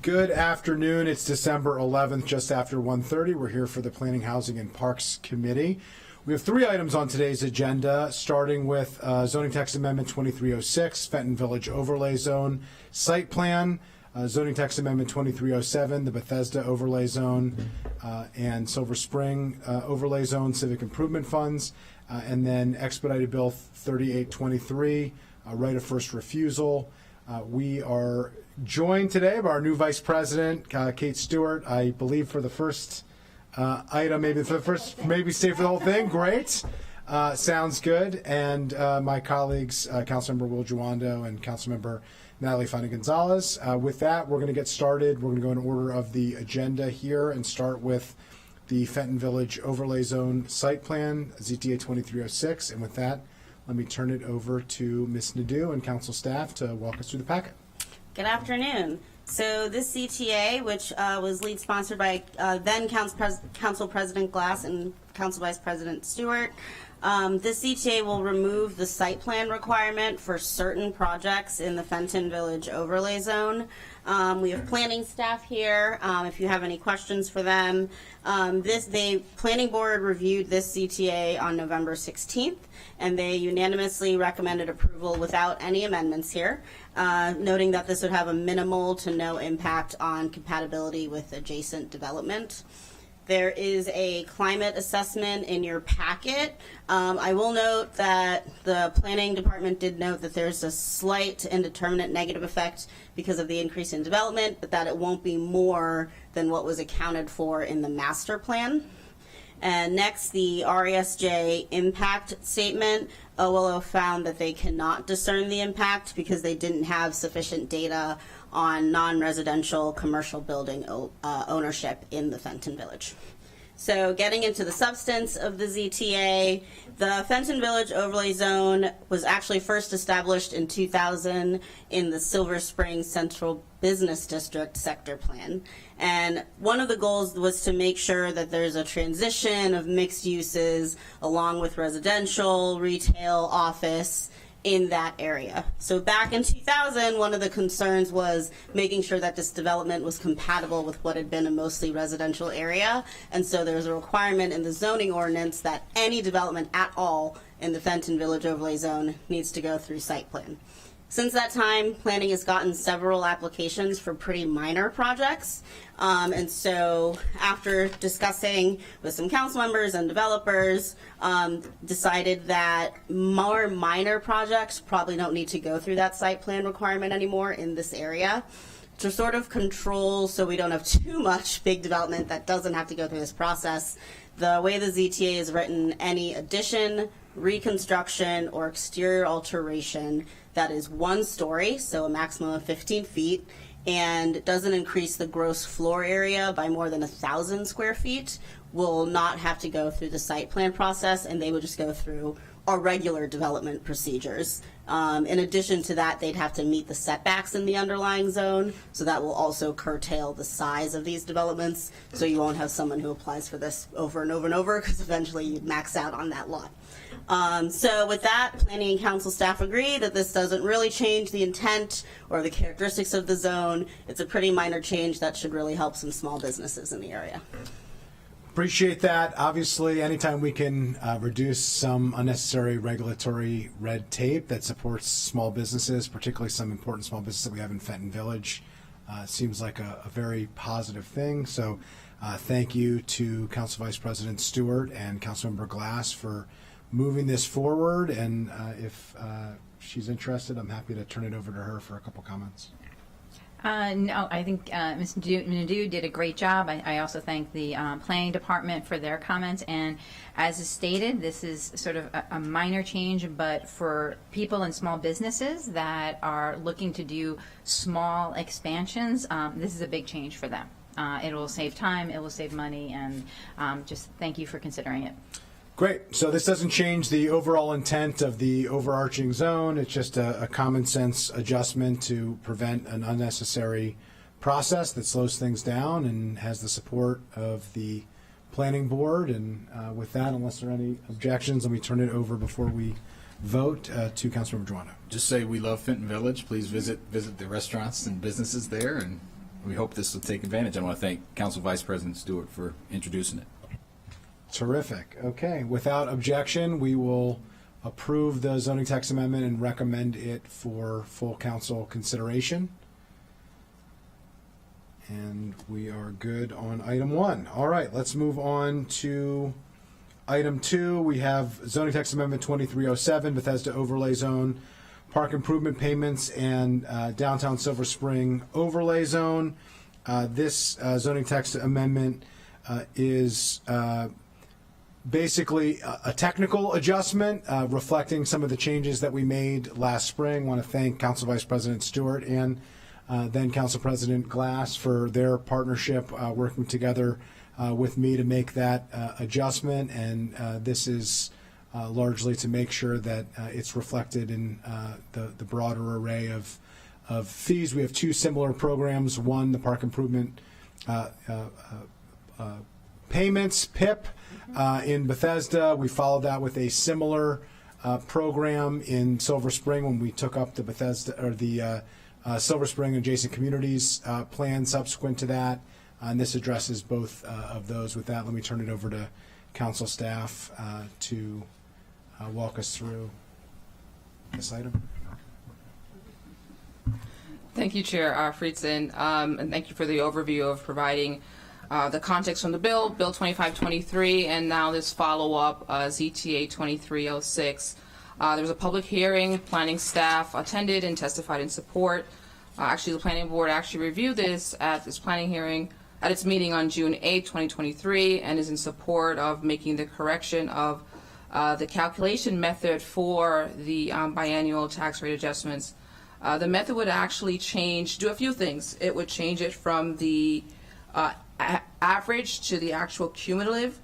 Good afternoon. It's December 11th, just after 1:30. We're here for the Planning, Housing, and Parks Committee. We have three items on today's agenda, starting with Zoning Text Amendment 2306, Fenton Village Overlay Zone Site Plan, Zoning Text Amendment 2307, the Bethesda Overlay Zone, and Silver Spring Overlay Zone Civic Improvement Funds, and then Expedited Bill 3823, Right of First Refusal. We are joined today by our new Vice President, Kate Stewart, I believe for the first item, maybe stay for the whole thing. Great. Sounds good. And my colleagues, Councilmember Will Juando and Councilmember Natalie Fana-Gonzalez. With that, we're going to get started. We're going to go in order of the agenda here and start with the Fenton Village Overlay Zone Site Plan, ZTA 2306. And with that, let me turn it over to Ms. Nadeau and council staff to walk us through the packet. Good afternoon. So this CTA, which was lead sponsored by then Council President Glass and Council Vice President Stewart, this CTA will remove the site plan requirement for certain projects in the Fenton Village Overlay Zone. We have planning staff here if you have any questions for them. The planning board reviewed this CTA on November 16th, and they unanimously recommended approval without any amendments here, noting that this would have a minimal to no impact on compatibility with adjacent development. There is a climate assessment in your packet. I will note that the planning department did note that there's a slight indeterminate negative effect because of the increase in development, but that it won't be more than what was accounted for in the master plan. And next, the RESJ impact statement. OLO found that they cannot discern the impact because they didn't have sufficient data on non-residential commercial building ownership in the Fenton Village. So getting into the substance of the ZTA, the Fenton Village Overlay Zone was actually first established in 2000 in the Silver Spring Central Business District sector plan. And one of the goals was to make sure that there's a transition of mixed uses along with residential, retail, office in that area. So back in 2000, one of the concerns was making sure that this development was compatible with what had been a mostly residential area. And so there's a requirement in the zoning ordinance that any development at all in the Fenton Village Overlay Zone needs to go through site plan. Since that time, planning has gotten several applications for pretty minor projects. And so after discussing with some council members and developers, decided that more minor projects probably don't need to go through that site plan requirement anymore in this area. To sort of control so we don't have too much big development that doesn't have to go through this process, the way the ZTA is written, any addition, reconstruction, or exterior alteration that is one story, so a maximum of 15 feet, and doesn't increase the gross floor area by more than 1,000 square feet will not have to go through the site plan process, and they would just go through our regular development procedures. In addition to that, they'd have to meet the setbacks in the underlying zone, so that will also curtail the size of these developments, so you won't have someone who applies for this over and over and over, because eventually you'd max out on that lot. So with that, planning and council staff agree that this doesn't really change the intent or the characteristics of the zone. It's a pretty minor change that should really help some small businesses in the area. Appreciate that. Obviously, anytime we can reduce some unnecessary regulatory red tape that supports small businesses, particularly some important small businesses that we have in Fenton Village, seems like a very positive thing. So thank you to Council Vice President Stewart and Councilmember Glass for moving this forward. And if she's interested, I'm happy to turn it over to her for a couple comments. No, I think Ms. Nadeau did a great job. I also thank the planning department for their comments. And as is stated, this is sort of a minor change, but for people and small businesses that are looking to do small expansions, this is a big change for them. It will save time, it will save money, and just thank you for considering it. Great. So this doesn't change the overall intent of the overarching zone. It's just a common sense adjustment to prevent an unnecessary process that slows things down and has the support of the planning board. And with that, unless there are any objections, let me turn it over before we vote to Councilmember Juano. Just say we love Fenton Village. Please visit the restaurants and businesses there, and we hope this will take advantage. I want to thank Council Vice President Stewart for introducing it. Terrific. Okay, without objection, we will approve the zoning text amendment and recommend it for full council consideration. And we are good on item 1. All right, let's move on to item 2. We have zoning text amendment 2307, Bethesda overlay zone, park improvement payments, and downtown Silver Spring overlay zone. This zoning text amendment is basically a technical adjustment reflecting some of the changes that we made last spring. I want to thank Council Vice President Stewart and then Council President Glass for their partnership working together with me to make that adjustment. And this is largely to make sure that it's reflected in the broader array of fees. We have 2 similar programs. One, the Park Improvement Payments, PIP, in Bethesda. We followed that with a similar program in Silver Spring when we took up the Bethesda or the Silver Spring adjacent communities plan subsequent to that. And this addresses both of those. With that, let me turn it over to council staff to walk us through this item. Thank you, Chair Friedson, and thank you for the overview of providing the context from the bill, Bill 2523, and now this follow-up, ZTA 2306. There was a public hearing. Planning staff attended and testified in support. Actually, the Planning Board actually reviewed this at this planning hearing at its meeting on June 8, 2023, and is in support of making the correction of the calculation method for the biannual tax rate adjustments. The method would actually do a few things. It would change it from the average to the actual cumulative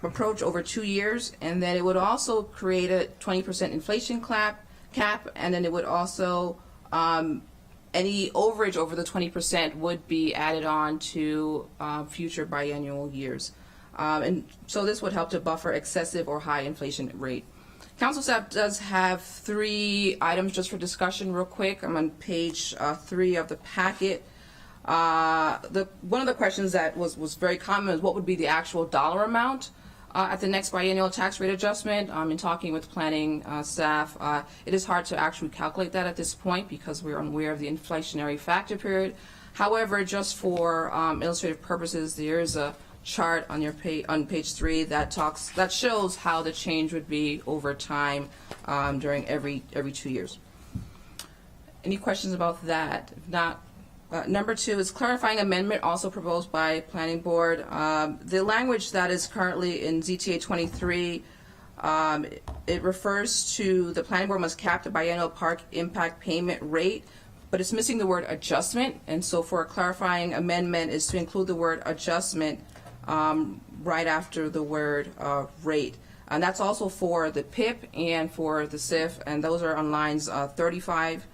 approach over 2 years, and then it would also create a 20% inflation cap, and then it would also any overage over the 20% would be added on to future biannual years. And so this would help to buffer excessive or high inflation rate. Council staff does have 3 items just for discussion real quick. I'm on page 3 of the packet. One of the questions that was very common is what would be the actual dollar amount at the next biennial tax rate adjustment. In talking with planning staff, it is hard to actually calculate that at this point because we're unaware of the inflationary factor period. However, just for illustrative purposes, there is a chart on your on page 3 that shows how the change would be over time during every 2 years. Any questions about that? If not, number 2 is clarifying amendment also proposed by Planning Board. The language that is currently in ZTA 23, it refers to the Planning Board must cap the biennial park impact payment rate, but it's missing the word adjustment. And so for a clarifying amendment is to include the word adjustment right after the word rate. And that's also for the PIP and for the SIF, and those are on lines 35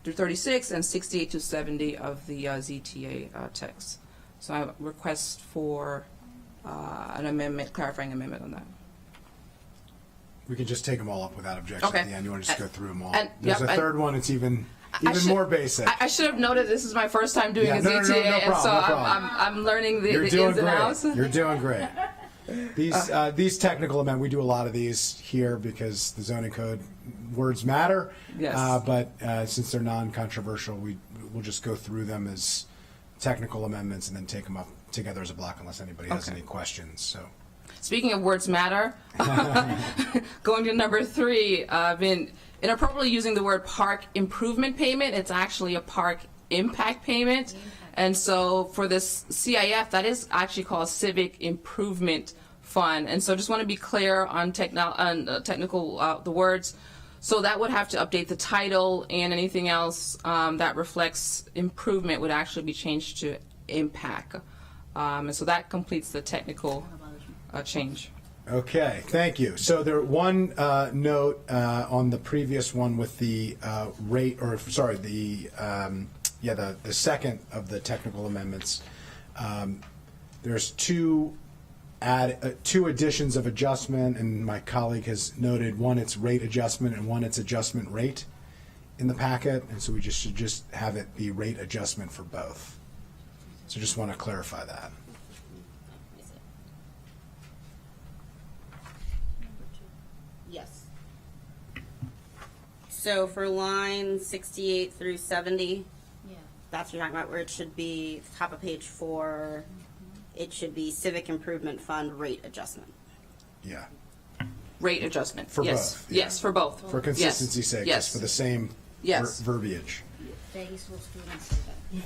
through 36 and 68 to 70 of the ZTA text. So I request for an amendment, clarifying amendment on that. We can just take them all up without objection Okay. at the end. You want to just go through them all? And- There's yep, a third one. It's even more basic. I should have noted this is my first time doing a ZTA, no and problem, so no problem. I'm learning the You're ins doing and great. outs. You're doing great. These technical amendments, we do a lot of these here because the zoning code words matter. Yes. But since they're non-controversial, we'll just go through them as technical amendments and then take them up together as a block unless anybody has Okay. any questions. So. Speaking of words matter, going to number 3, I've been inappropriately using the word park improvement payment. It's actually a park impact payment. And so for this CIF, that is actually called Civic Improvement Fund. And so just want to be clear on technical, the words. So that would have to update the title, and anything else that reflects improvement would actually be changed to impact. And so that completes the technical change. Okay, thank you. So there one note on the previous one with the rate, or sorry, the second of the technical amendments. There's two additions of adjustment, and my colleague has noted one it's rate adjustment and one it's adjustment rate in the packet, and so we should just have it be rate adjustment for both. So just want to clarify that. Yes. So for line 68 through 70, that's what you're talking about, where it should be top of page 4. It should be Civic Improvement Fund rate adjustment. Yeah. Rate adjustment. For yes. both, yeah. Yes, for both. For consistency's sake, Yes. just for the same Yes. verbiage.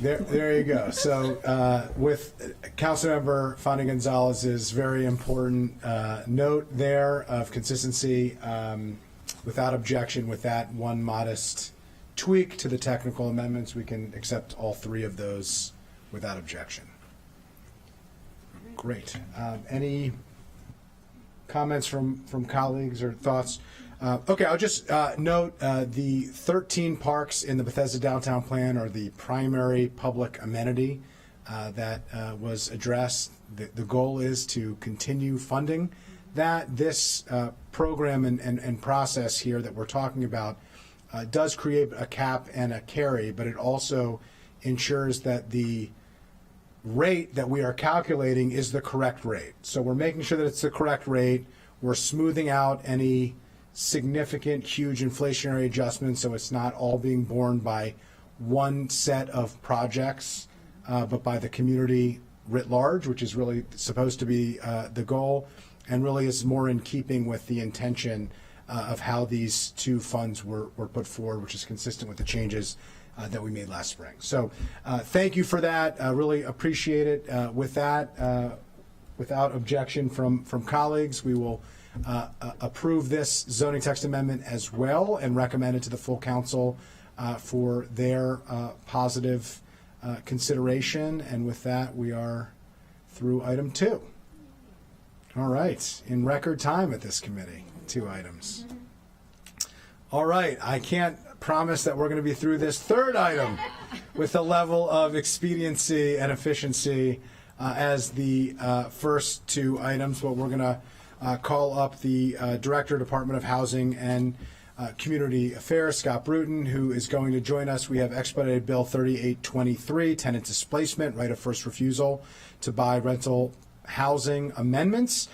There you go. So with Councilmember Fonda Gonzalez's very important note there of consistency, without objection, with that one modest tweak to the technical amendments, we can accept all 3 of those without objection. Great. Any comments from colleagues or thoughts? Okay, I'll just note the 13 parks in the Bethesda Downtown Plan are the primary public amenity that was addressed. The goal is to continue funding that. This program and process here that we're talking about does create a cap and a carry, but it also ensures that the rate that we are calculating is the correct rate. So we're making sure that it's the correct rate. We're smoothing out any significant, huge inflationary adjustments, so it's not all being borne by one set of projects, but by the community writ large, which is really supposed to be the goal, and really is more in keeping with the intention of how these 2 funds were put forward, which is consistent with the changes that we made last spring. So thank you for that. Really appreciate it. With that, without objection from colleagues, we will approve this zoning text amendment as well and recommend it to the full council for their positive consideration. And with that, we are through item 2. All right, in record time at this committee, 2 items. All right, I can't promise that we're going to be through this 3rd item with the level of expediency and efficiency as the first 2 items, but we're going to call up the Director, Department of Housing and Community Affairs, Scott Bruton, who is going to join us. We have expedited Bill 3823, tenant displacement, right of first refusal to buy rental housing amendments.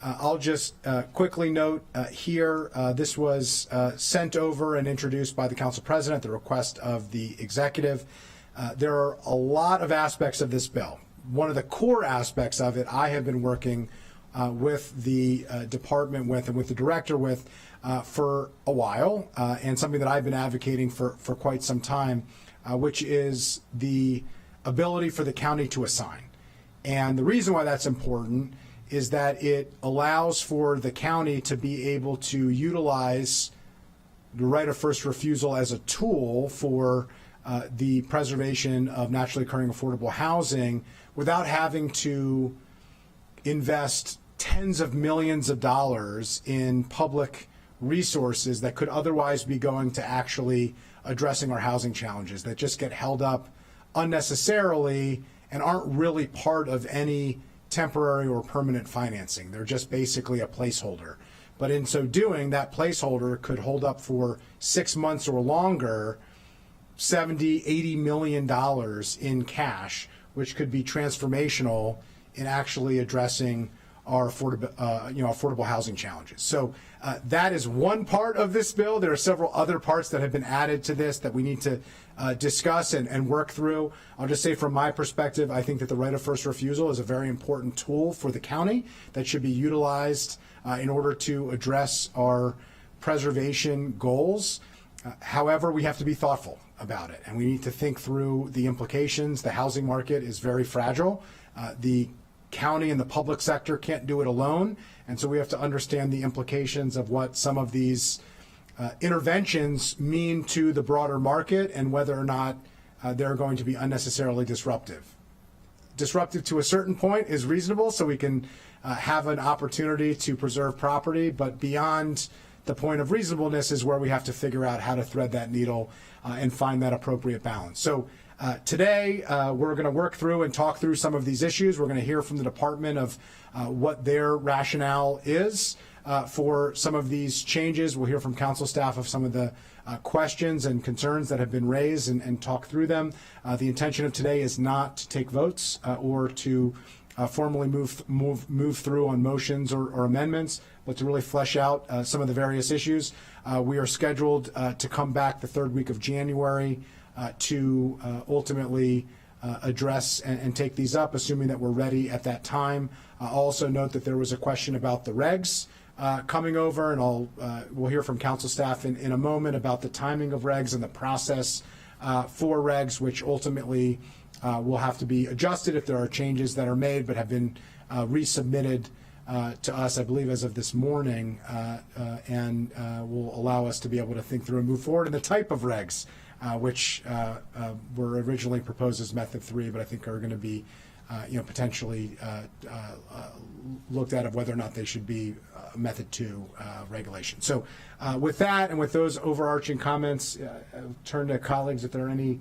I'll just quickly note here, this was sent over and introduced by the Council President at the request of the Executive. There are a lot of aspects of this bill. One of the core aspects of it I have been working with the department with and with the director with for a while, and something that I've been advocating for quite some time, which is the ability for the county to assign. And the reason why that's important is that it allows for the county to be able to utilize the right of first refusal as a tool for the preservation of naturally occurring affordable housing without having to invest tens of millions of dollars in public resources that could otherwise be going to actually addressing our housing challenges that just get held up unnecessarily and aren't really part of any temporary or permanent financing. They're just basically a placeholder. But in so doing, that placeholder could hold up for 6 months or longer $70, $80 million in cash, which could be transformational in actually addressing our affordable housing challenges. So that is one part of this bill. There are several other parts that have been added to this that we need to discuss and work through. I'll just say from my perspective, I think that the right of first refusal is a very important tool for the county that should be utilized in order to address our preservation goals. However, we have to be thoughtful about it, and we need to think through the implications. The housing market is very fragile. The county and the public sector can't do it alone, and so we have to understand the implications of what some of these interventions mean to the broader market and whether or not they're going to be unnecessarily disruptive. Disruptive to a certain point is reasonable, so we can have an opportunity to preserve property, but beyond the point of reasonableness is where we have to figure out how to thread that needle and find that appropriate balance. So today, we're going to work through and talk through some of these issues. We're going to hear from the department of what their rationale is for some of these changes. We'll hear from council staff of some of the questions and concerns that have been raised and talk through them. The intention of today is not to take votes or to formally move through on motions or amendments, but to really flesh out some of the various issues. We are scheduled to come back the third week of January to ultimately address and take these up, assuming that we're ready at that time. I'll also note that there was a question about the regs coming over, and we'll hear from council staff in a moment about the timing of regs and the process for regs, which ultimately will have to be adjusted if there are changes that are made but have been resubmitted to us, I believe, as of this morning, and will allow us to be able to think through and move forward in the type of regs, which were originally proposed as Method 3, but I think are going to be potentially looked at of whether or not they should be Method 2 regulation. So with that and with those overarching comments, I'll turn to colleagues if there are any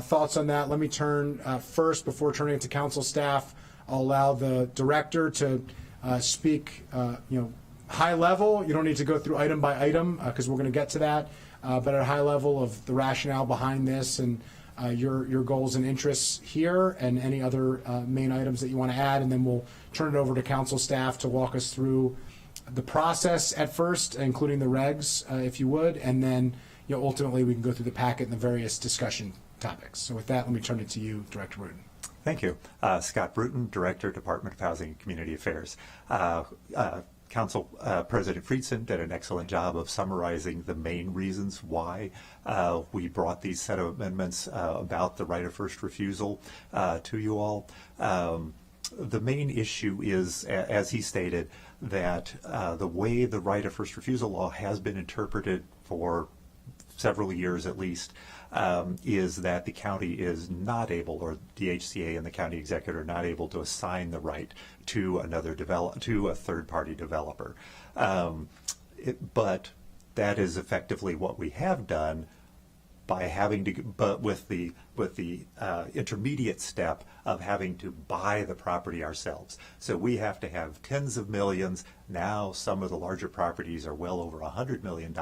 thoughts on that. Let me turn first, before turning it to council staff, I'll allow the director to speak high level. You don't need to go through item by item because we're going to get to that, but at a high level of the rationale behind this and your goals and interests here, and any other main items that you want to add, and then we'll turn it over to council staff to walk us through the process at first, including the regs, if you would, and then ultimately we can go through the packet and the various discussion topics. So with that, let me turn it to you, Director Bruton. Thank you. Scott Bruton, Director, Department of Housing and Community Affairs. Council President Friedson did an excellent job of summarizing the main reasons why we brought these set of amendments about the right of first refusal to you all. The main issue is, as he stated, that the way the right of first refusal law has been interpreted for several years at least, is that the county is not able, or DHCA and the county executive are not able to assign the right to to a third-party developer. But that is effectively what we have done by having to, but with the intermediate step of having to buy the property ourselves. So we have to have tens of millions. Now some of the larger properties are well over $100 million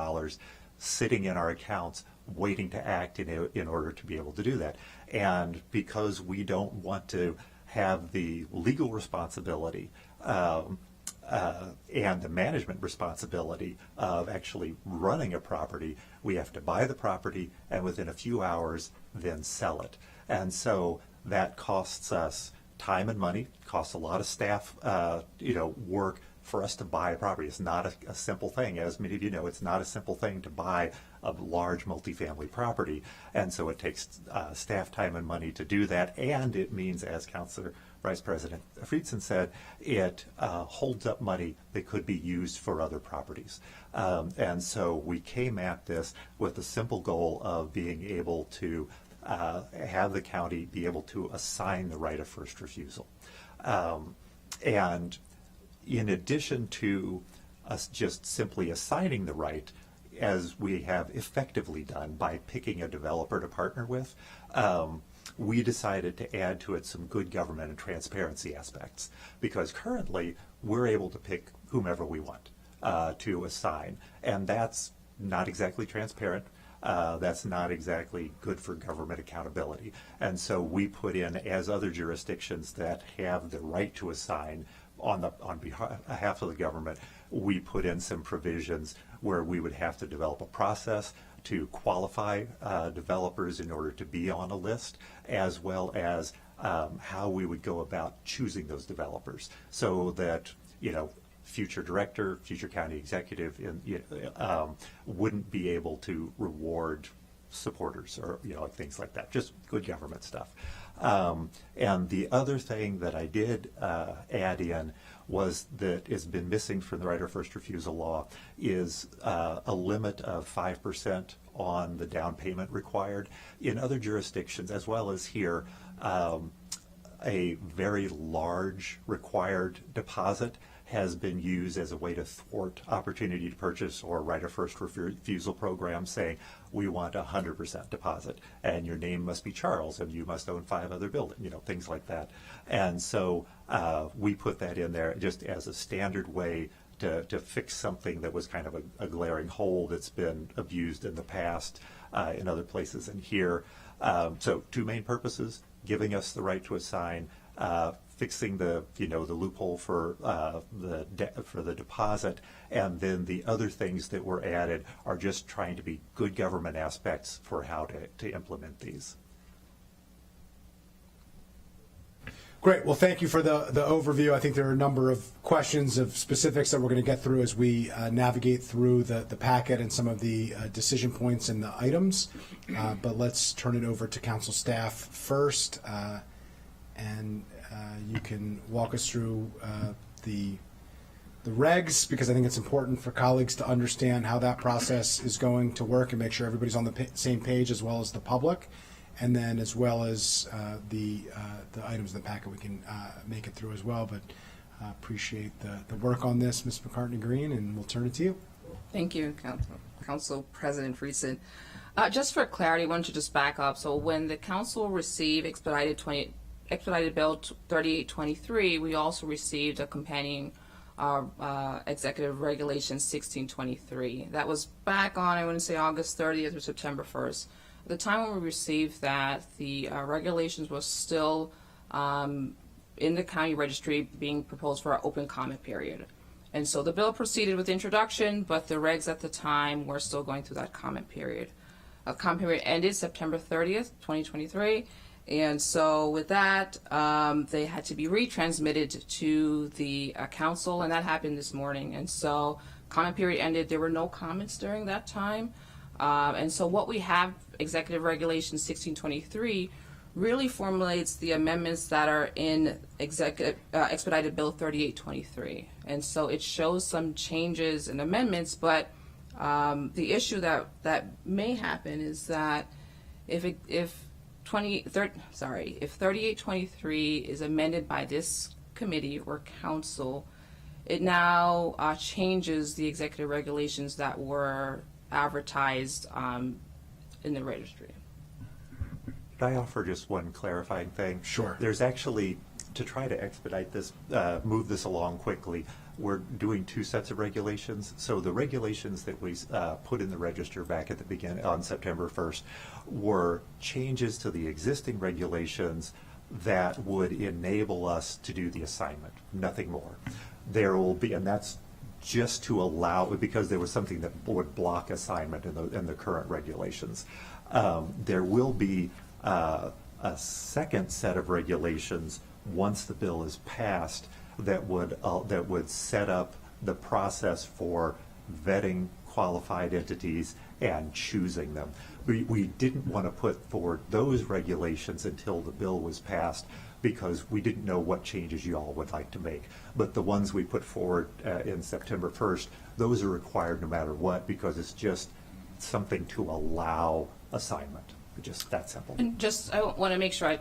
sitting in our accounts waiting to act in order to be able to do that. And because we don't want to have the legal responsibility and the management responsibility of actually running a property, we have to buy the property and within a few hours then sell it. And so that costs us time and money, costs a lot of staff work for us to buy a property. It's not a simple thing. As many of you know, it's not a simple thing to buy a large multifamily property. And so it takes staff time and money to do that. And it means, as Councilor Vice President Friedson said, it holds up money that could be used for other properties. And so we came at this with the simple goal of being able to have the county be able to assign the right of first refusal. And in addition to us just simply assigning the right, as we have effectively done by picking a developer to partner with, we decided to add to it some good government and transparency aspects, because currently we're able to pick whomever we want to assign, and that's not exactly transparent. That's not exactly good for government accountability. And so we put in, as other jurisdictions that have the right to assign on behalf of the government, we put in some provisions where we would have to develop a process to qualify developers in order to be on a list, as well as how we would go about choosing those developers, so that future director, future county executive wouldn't be able to reward supporters or things like that. Just good government stuff. And the other thing that I did add in was that has been missing from the right of first refusal law is a limit of 5% on the down payment required. In other jurisdictions, as well as here, a very large required deposit has been used as a way to thwart opportunity to purchase or right of first refusal programs, saying we want 100% deposit and your name must be Charles and you must own 5 other buildings, things like that. And so we put that in there just as a standard way to fix something that was kind of a glaring hole that's been abused in the past in other places and here. So two main purposes: giving us the right to assign, fixing the loophole for the deposit, and then the other things that were added are just trying to be good government aspects for how to implement these. Great. Well, thank you for the overview. I think there are a number of questions of specifics that we're going to get through as we navigate through the packet and some of the decision points and the items. But let's turn it over to council staff first, and you can walk us through the regs, because I think it's important for colleagues to understand how that process is going to work and make sure everybody's on the same page, as well as the public. And then, as well as the items in the packet, we can make it through as well. But appreciate the work on this, Ms. McCartney Green, and we'll turn it to you. Thank you, Council President Friedson. Just for clarity, I wanted to just back up. So when the council received Expedited Bill 3823, we also received a companion Executive Regulation 1623. That was back on, I want to say, August 30th or September 1st. At the time when we received that, the regulations were still in the county registry being proposed for our open comment period. And so the bill proceeded with introduction, but the regs at the time were still going through that comment period. The comment period ended September 30th, 2023. And so with that, they had to be retransmitted to the council, and that happened this morning. And so comment period ended. There were no comments during that time. And so what we have, Executive Regulation 1623, really formulates the amendments that are in Expedited Bill 3823. And so it shows some changes and amendments, but the issue that may happen is that if 3823 is amended by this committee or council, it now changes the executive regulations that were advertised in the registry. Could I offer just one clarifying thing? Sure. There's actually, to try to expedite this, move this along quickly, we're doing two sets of regulations. So the regulations that we put in the register back at the beginning on September 1st were changes to the existing regulations that would enable us to do the assignment, nothing more. There will be, and that's just to allow, because there was something that would block assignment in the current regulations. There will be a second set of regulations once the bill is passed that would set up the process for vetting qualified entities and choosing them. We didn't want to put forward those regulations until the bill was passed, because we didn't know what changes you all would like to make. But the ones we put forward in September 1st, those are required no matter what, because it's just something to allow assignment. Just that simple. And just, I want to make sure I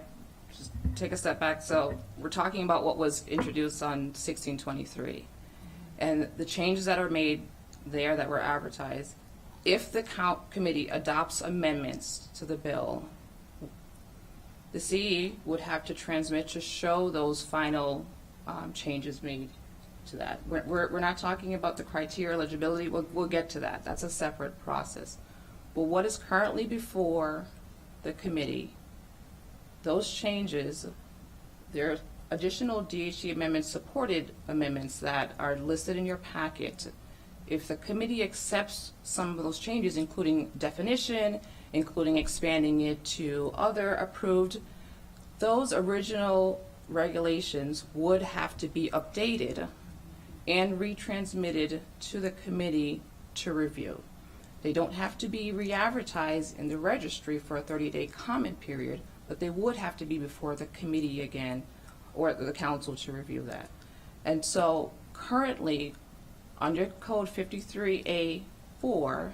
just take a step back. So we're talking about what was introduced on 1623. And the changes that are made there that were advertised, if the committee adopts amendments to the bill, the CE would have to transmit to show those final changes made to that. We're not talking about the criteria eligibility. We'll get to that. That's a separate process. But what is currently before the committee, those changes, there are additional DHE amendments, supported amendments that are listed in your packet. If the committee accepts some of those changes, including definition, including expanding it to other approved, those original regulations would have to be updated and retransmitted to the committee to review. They don't have to be re-advertised in the registry for a 30-day comment period, but they would have to be before the committee again or the council to review that. And so currently, under Code 53A4,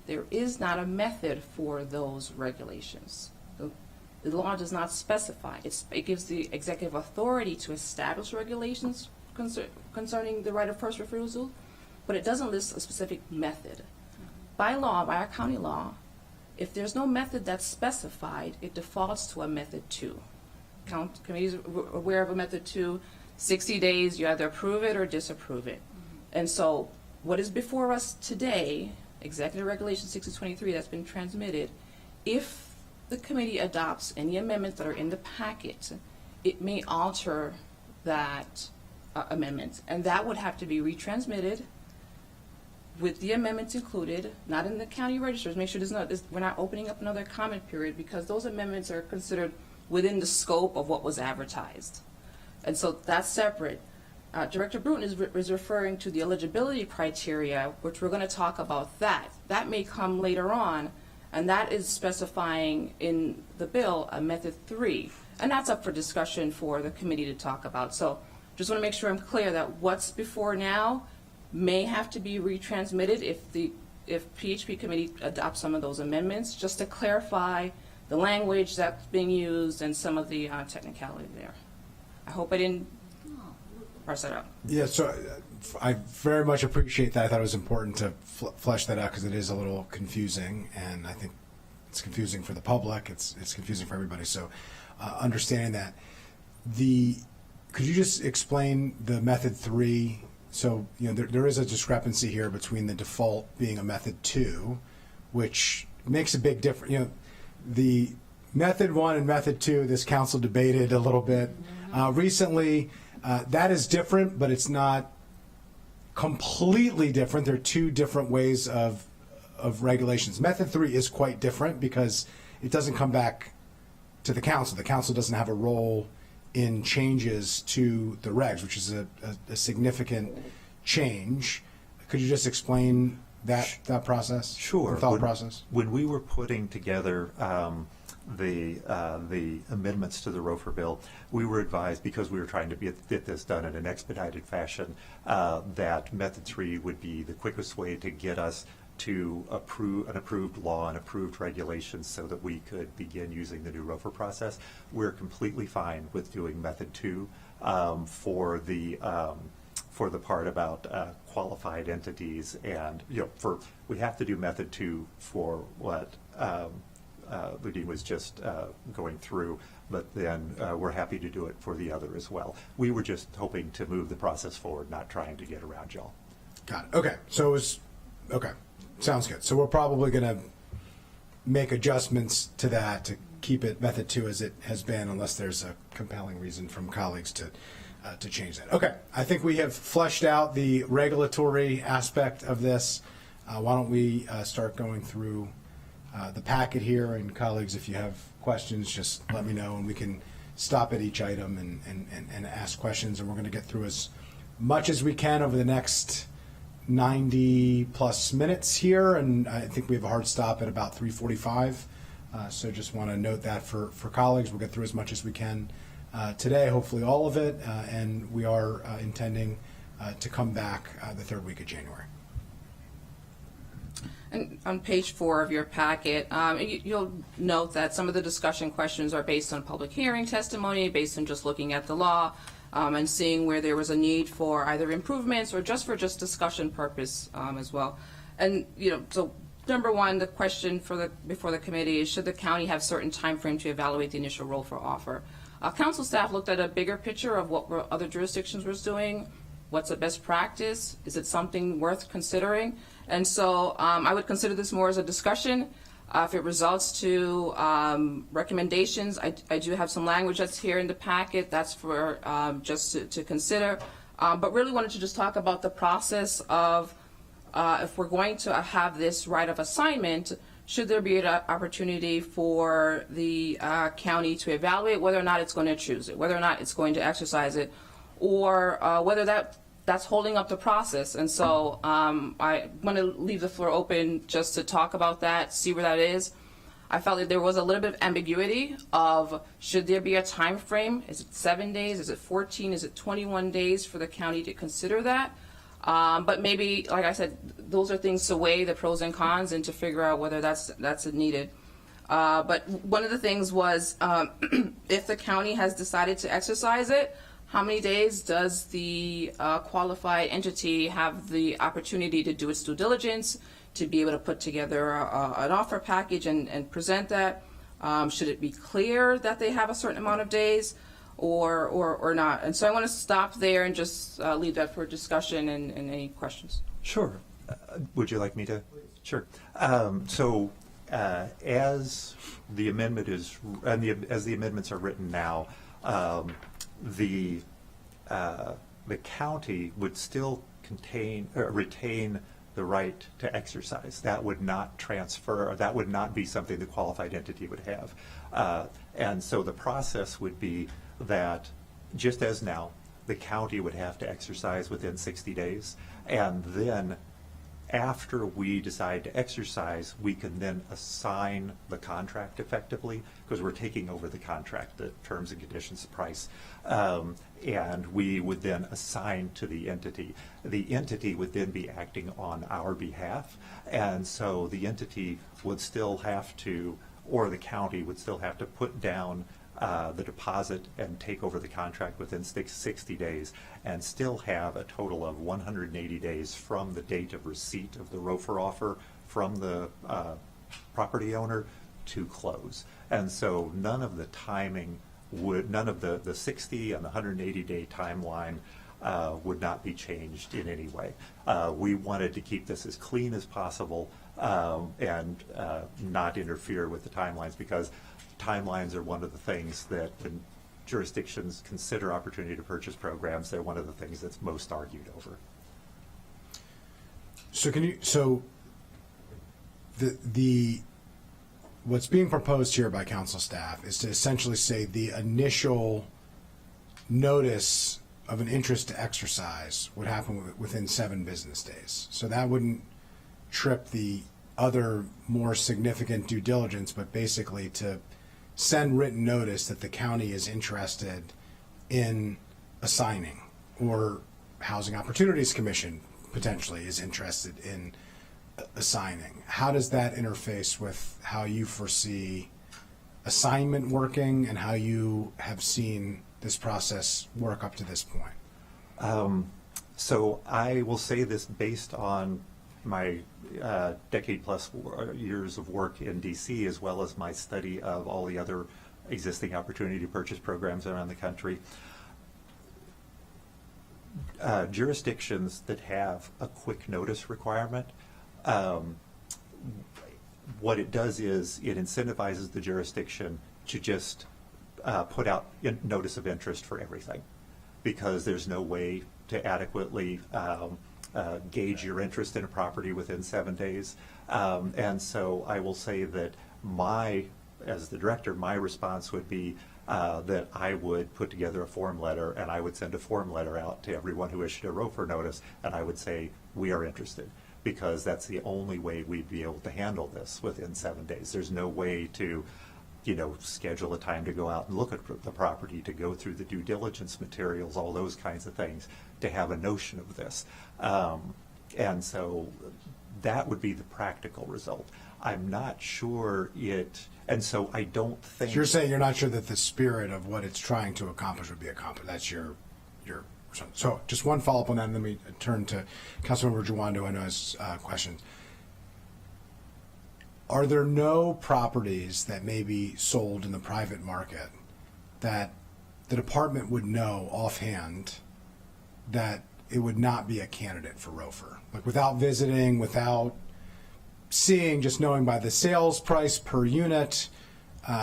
there is not a method for those regulations. The law does not specify. It gives the executive authority to establish regulations concerning the right of first refusal, but it doesn't list a specific method. By law, by our county law, if there's no method that's specified, it defaults to a method 2. Committees are aware of a method 2. 60 days, you either approve it or disapprove it. And so what is before us today, Executive Regulation 6023 that's been transmitted, if the committee adopts any amendments that are in the packet, it may alter that amendment. And that would have to be retransmitted with the amendments included, not in the county registers. Make sure we're not opening up another comment period, because those amendments are considered within the scope of what was advertised. And so that's separate. Director Bruton is referring to the eligibility criteria, which we're going to talk about that. That may come later on, and that is specifying in the bill a method 3. And that's up for discussion for the committee to talk about. So just want to make sure I'm clear that what's before now may have to be retransmitted if PHP committee adopts some of those amendments, just to clarify the language that's being used and some of the technicality there. I hope I didn't parse that out. Yeah, so I very much appreciate that. I thought it was important to flesh that out, because it is a little confusing, and I think it's confusing for the public. It's confusing for everybody. So understanding that, could you just explain the method 3? So, there is a discrepancy here between the default being a method 2, which makes a big difference. The method 1 and method 2, this council debated a little bit recently. That is different, but it's not completely different. There are two different ways of regulations. Method 3 is quite different because it doesn't come back to the council. The council doesn't have a role in changes to the regs, which is a significant change. Could you just explain that process? Sure. The thought process? When we were putting together the amendments to the ROFR bill, we were advised, because we were trying to get this done in an expedited fashion, that method 3 would be the quickest way to get us to approve an approved law and approved regulations so that we could begin using the new ROFR process. We're completely fine with doing method 2 for the part about qualified entities, and we have to do method 2 for what Ludie was just going through, but then we're happy to do it for the other as well. We were just hoping to move the process forward, not trying to get around y'all. Got it. Okay. So it was, okay. Sounds good. So we're probably going to make adjustments to that to keep it method 2 as it has been, unless there's a compelling reason from colleagues to change that. Okay. I think we have fleshed out the regulatory aspect of this. Why don't we start going through the packet here, and colleagues, if you have questions, just let me know, and we can stop at each item and ask questions, and we're going to get through as much as we can over the next 90 plus minutes here, and I think we have a hard stop at about 3:45. So just want to note that for colleagues. We'll get through as much as we can today, hopefully all of it, and we are intending to come back the third week of January. And on page 4 of your packet, you'll note that some of the discussion questions are based on public hearing testimony, based on just looking at the law, and seeing where there was a need for either improvements or just for discussion purpose as well. And so number 1, the question before the committee is, should the county have certain time frame to evaluate the initial role for offer? Council staff looked at a bigger picture of what other jurisdictions were doing. What's the best practice? Is it something worth considering? And so I would consider this more as a discussion. If it results to recommendations, I do have some language that's here in the packet. That's for just to consider. But really wanted to just talk about the process of if we're going to have this right of assignment, should there be an opportunity for the county to evaluate whether or not it's going to choose it, whether or not it's going to exercise it, or whether that's holding up the process. And so I want to leave the floor open just to talk about that, see where that is. I felt that there was a little bit of ambiguity of, should there be a time frame? Is it 7 days? Is it 14? Is it 21 days for the county to consider that? But maybe, like I said, those are things to weigh the pros and cons and to figure out whether that's needed. But one of the things was, if the county has decided to exercise it, how many days does the qualified entity have the opportunity to do its due diligence, to be able to put together an offer package and present that? Should it be clear that they have a certain amount of days? or not. And so I want to stop there and just leave that for discussion and any questions. Sure. Would you like me to? Sure. As the amendment is, as the amendments are written now, the county would still retain the right to exercise. That would not transfer, or that would not be something the qualified entity would have. And so the process would be that, just as now, the county would have to exercise within 60 days, and then after we decide to exercise, we can then assign the contract effectively, because we're taking over the contract, the terms and conditions, the price, and we would then assign to the entity. The entity would then be acting on our behalf, and so the entity would still have to, or the county would still have to put down the deposit and take over the contract within 60 days, and still have a total of 180 days from the date of receipt of the ROFR offer from the property owner to close. And so none of the timing would, none of the 60 and the 180-day timeline would not be changed in any way. We wanted to keep this as clean as possible and not interfere with the timelines, because timelines are one of the things that when jurisdictions consider opportunity to purchase programs, they're one of the things that's most argued over. So the what's being proposed here by council staff is to essentially say the initial notice of an interest to exercise would happen within 7 business days. So that wouldn't trip the other more significant due diligence, but basically to send written notice that the county is interested in assigning, or Housing Opportunities Commission potentially is interested in assigning. How does that interface with how you foresee assignment working and how you have seen this process work up to this point? So I will say this based on my decade plus years of work in DC, as well as my study of all the other existing opportunity to purchase programs around the country. Jurisdictions that have a quick notice requirement, what it does is it incentivizes the jurisdiction to just put out notice of interest for everything, because there's no way to adequately gauge your interest in a property within 7 days. And so I will say that as the director, my response would be that I would put together a form letter, and I would send a form letter out to everyone who issued a ROFR notice, and I would say, we are interested, because that's the only way we'd be able to handle this within 7 days. There's no way to, schedule a time to go out and look at the property, to go through the due diligence materials, all those kinds of things, to have a notion of this. And so that would be the practical result. I'm not sure and so I don't think. So you're saying you're not sure that the spirit of what it's trying to accomplish would be accomplished. That's your. So just one follow-up on that, and then we turn to Councilmember Jawando, I know has questions. Are there no properties that may be sold in the private market that the department would know offhand that it would not be a candidate for ROFR? Like, without visiting, without seeing, just knowing by the sales price per unit,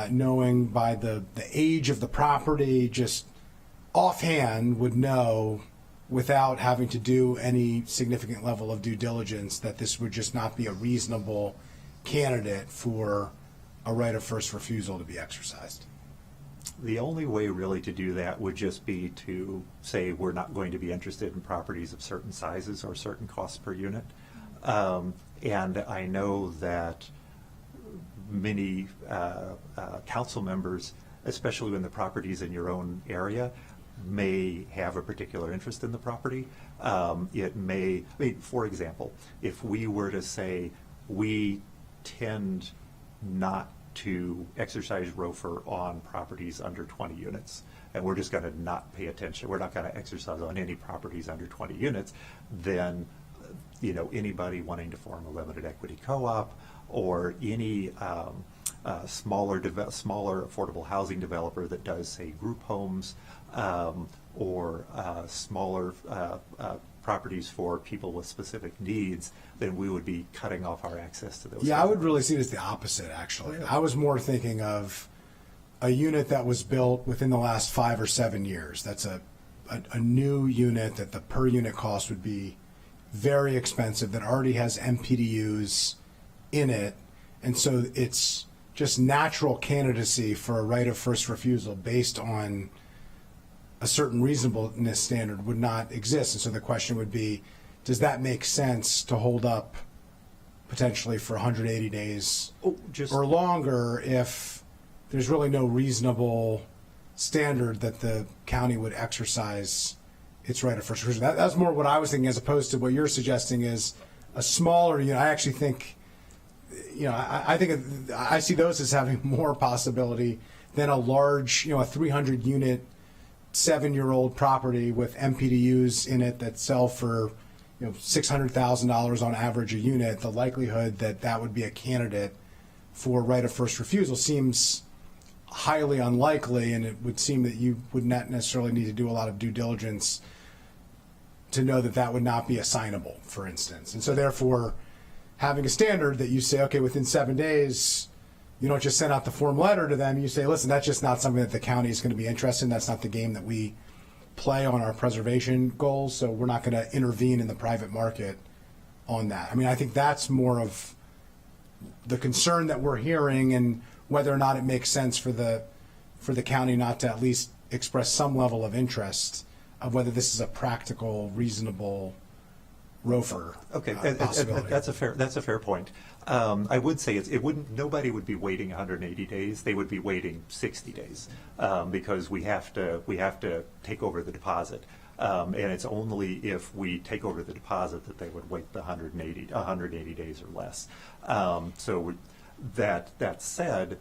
knowing by the age of the property, just offhand would know, without having to do any significant level of due diligence, that this would just not be a reasonable candidate for a right of first refusal to be exercised? The only way really to do that would just be to say we're not going to be interested in properties of certain sizes or certain costs per unit. And I know that many council members, especially when the property's in your own area, may have a particular interest in the property. For example, if we were to say we tend not to exercise ROFR on properties under 20 units, and we're just going to not pay attention, we're not going to exercise on any properties under 20 units, then anybody wanting to form a limited equity co-op, or any smaller affordable housing developer that does, say, group homes, or smaller properties for people with specific needs, then we would be cutting off our access to those. Yeah, I would really see it as the opposite, actually. I was more thinking of a unit that was built within the last 5 or 7 years. That's a new unit that the per unit cost would be very expensive, that already has MPDUs in it, and so it's just natural candidacy for a right of first refusal based on a certain reasonableness standard would not exist. And so the question would be, does that make sense to hold up potentially for 180 days or longer if there's really no reasonable standard that the county would exercise its right of first refusal? That's more what I was thinking, as opposed to what you're suggesting is a smaller unit. I actually think, I see those as having more possibility than a large, a 300 unit 7-year-old property with MPDUs in it that sell for $600,000 on average a unit. The likelihood that that would be a candidate for right of first refusal seems highly unlikely, and it would seem that you would not necessarily need to do a lot of due diligence to know that that would not be assignable, for instance. And so therefore, having a standard that you say, okay, within 7 days, you don't just send out the form letter to them. You say, listen, that's just not something that the county is going to be interested in. That's not the game that we play on our preservation goals, so we're not going to intervene in the private market on that. I mean, I think that's more of the concern that we're hearing, and whether or not it makes sense for the county not to at least express some level of interest of whether this is a practical, reasonable ROFR possibility. That's a fair point. I would say nobody would be waiting 180 days. They would be waiting 60 days because we have to take over the deposit. And it's only if we take over the deposit that they would wait the 180 days or less. So that said,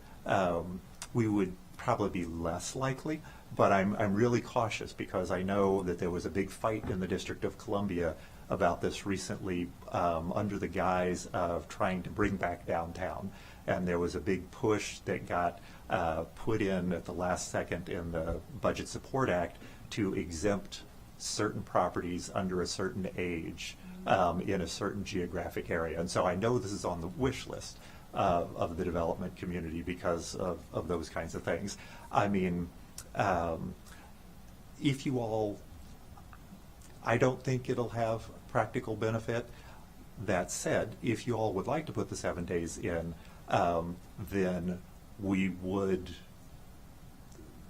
we would probably be less likely, but I'm really cautious because I know that there was a big fight in the District of Columbia about this recently under the guise of trying to bring back downtown. And there was a big push that got put in at the last second in the Budget Support Act to exempt certain properties under a certain age in a certain geographic area. And so I know this is on the wish list of the development community because of those kinds of things. I mean, if you all, I don't think it'll have practical benefit. That said, if you all would like to put the 7 days in, then we would,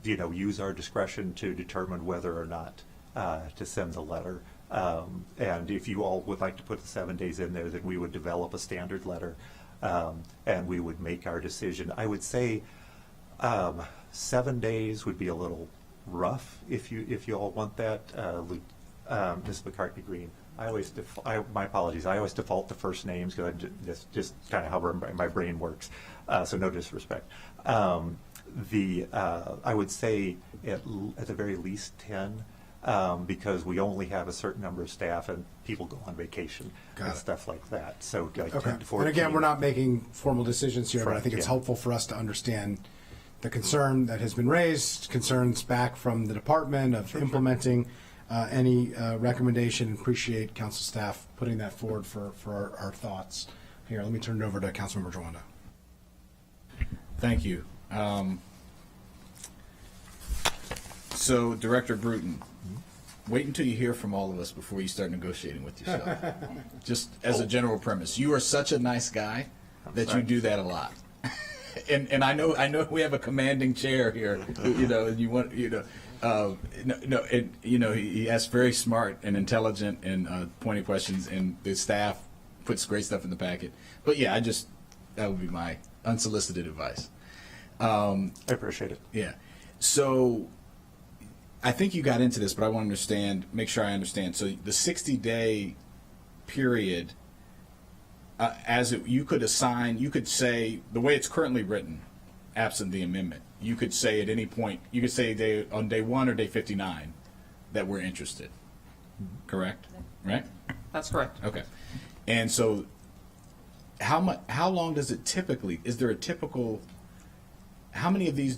use our discretion to determine whether or not to send the letter. And if you all would like to put the 7 days in there, then we would develop a standard letter, and we would make our decision. I would say 7 days would be a little rough if you all want that. Ms. McCartney Green, my apologies. I always default to first names because that's just kind of how my brain works. So no disrespect. I would say at the very least 10, because we only have a certain number of staff and people go on vacation and stuff like that. So like 10 to 14. And again, we're not making formal decisions here, but I think it's yeah. helpful for us to understand the concern that has been raised, concerns back from the department of implementing any recommendation. Appreciate council staff putting that forward for our thoughts. Here, let me turn it over to Councilmember Jawanda. Thank you. So, Director Bruton, wait until you hear from all of us before you start negotiating with yourself. Just as a general premise, you are such a nice guy that you do that a lot. And I know we have a commanding chair here. And you want he asks very smart and intelligent and pointed questions, and the staff puts great stuff in the packet. But yeah, that would be my unsolicited advice. I appreciate it. Yeah. So I think you got into this, but I want to make sure I understand. So the 60-day period, you could say, the way it's currently written, absent the amendment, you could say at any point, you could say on day 1 or day 59 that we're interested. Correct? Right? That's correct. Okay. And so how long does it typically, is there a typical how many of these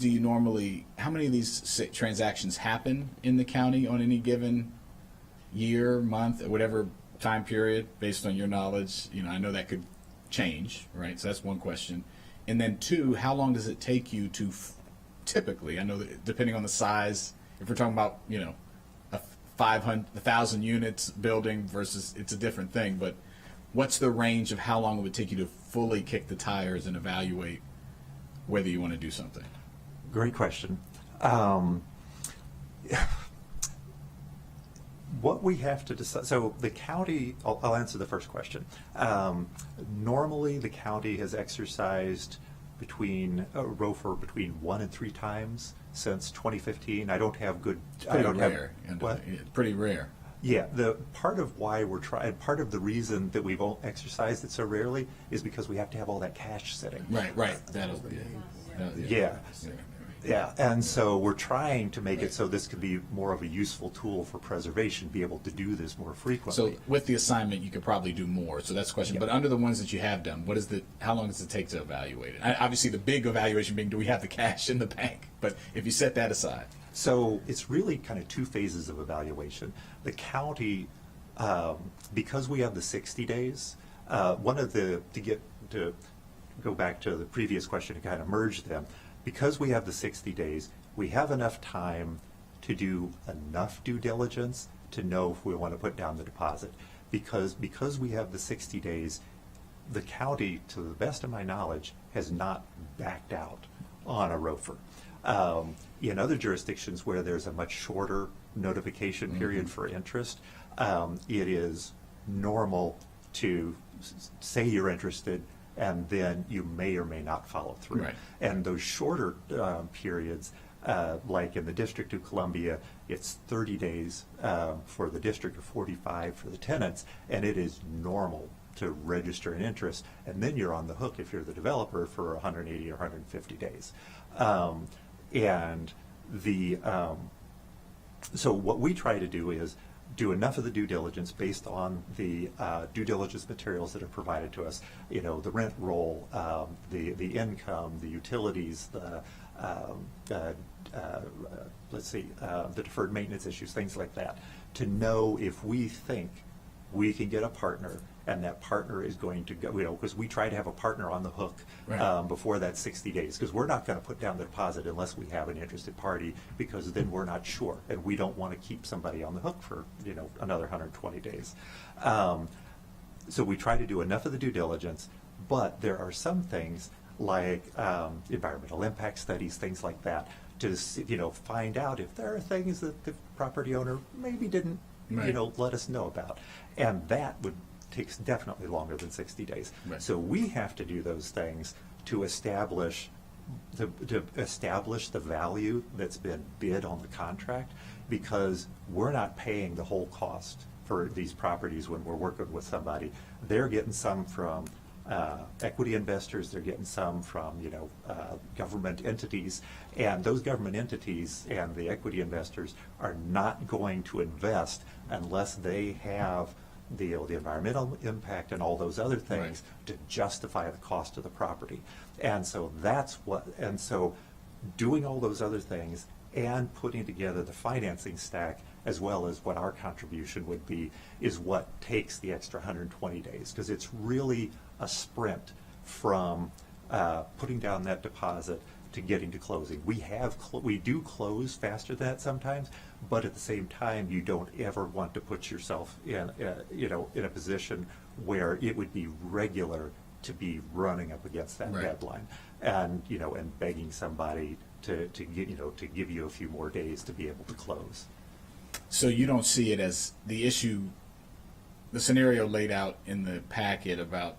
transactions happen in the county on any given year, month, or whatever time period, based on your knowledge? I know that could change, right? So that's one question. And then two, how long does it take you to typically, I know that depending on the size, if we're talking about, a 1,000 units building versus it's a different thing, but what's the range of how long it would take you to fully kick the tires and evaluate whether you want to do something? Great question. What we have to decide, so the county, I'll answer the first question. Normally, the county has exercised between ROFR between 1 and 3 times since 2015. I don't have good. Pretty rare. Pretty rare. Yeah, the part of why we're trying, part of the reason that we've exercised it so rarely is because we have to have all that cash sitting. Right. Yeah, and so we're trying to make it so this could be more of a useful tool for preservation, be able to do this more frequently. So with the assignment, you could probably do more. So that's the question. But under the ones that you have done, how long does it take to evaluate it? Obviously, the big evaluation being, do we have the cash in the bank? But if you set that aside. So it's really kind of 2 phases of evaluation. The county, because we have the 60 days, to go back to the previous question to kind of merge them, because we have the 60 days, we have enough time to do enough due diligence to know if we want to put down the deposit. Because we have the 60 days, the county, to the best of my knowledge, has not backed out on a ROFR. In other jurisdictions where there's a much shorter notification period for interest, it is normal to say you're interested, and then you may or may not follow through. Right. And those shorter periods, like in the District of Columbia, it's 30 days for the district, or 45 for the tenants, and it is normal to register an interest, and then you're on the hook if you're the developer for 180 or 150 days. So what we try to do is do enough of the due diligence based on the due diligence materials that are provided to us. The rent roll, the income, the utilities, the deferred maintenance issues, things like that, to know if we think we can get a partner, and that partner is going to go, because we try to have a partner on the hook before that 60 days, because we're not going to put down the deposit unless we have an interested party, because then we're not sure, and we don't want to keep somebody on the hook for another 120 days. So we try to do enough of the due diligence, but there are some things like environmental impact studies, things like that, to find out if there are things that the property owner maybe didn't let us know about, and that takes definitely longer than 60 days. Right. So we have to do those things to establish the value that's been bid on the contract, because we're not paying the whole cost for these properties when we're working with somebody. They're getting some from equity investors, they're getting some from government entities, and those government entities and the equity investors are not going to invest unless they have the environmental impact and all those other things to justify the cost of the property. And so doing all those other things and putting together the financing stack, as well as what our contribution would be, is what takes the extra 120 days, because it's really a sprint from putting down that deposit to getting to closing. We do close faster than that sometimes, but at the same time, you don't ever want to put yourself in a position where it would be regular to be running up against that deadline, and begging somebody to give you a few more days to be able to close. So you don't see it as the issue, the scenario laid out in the packet about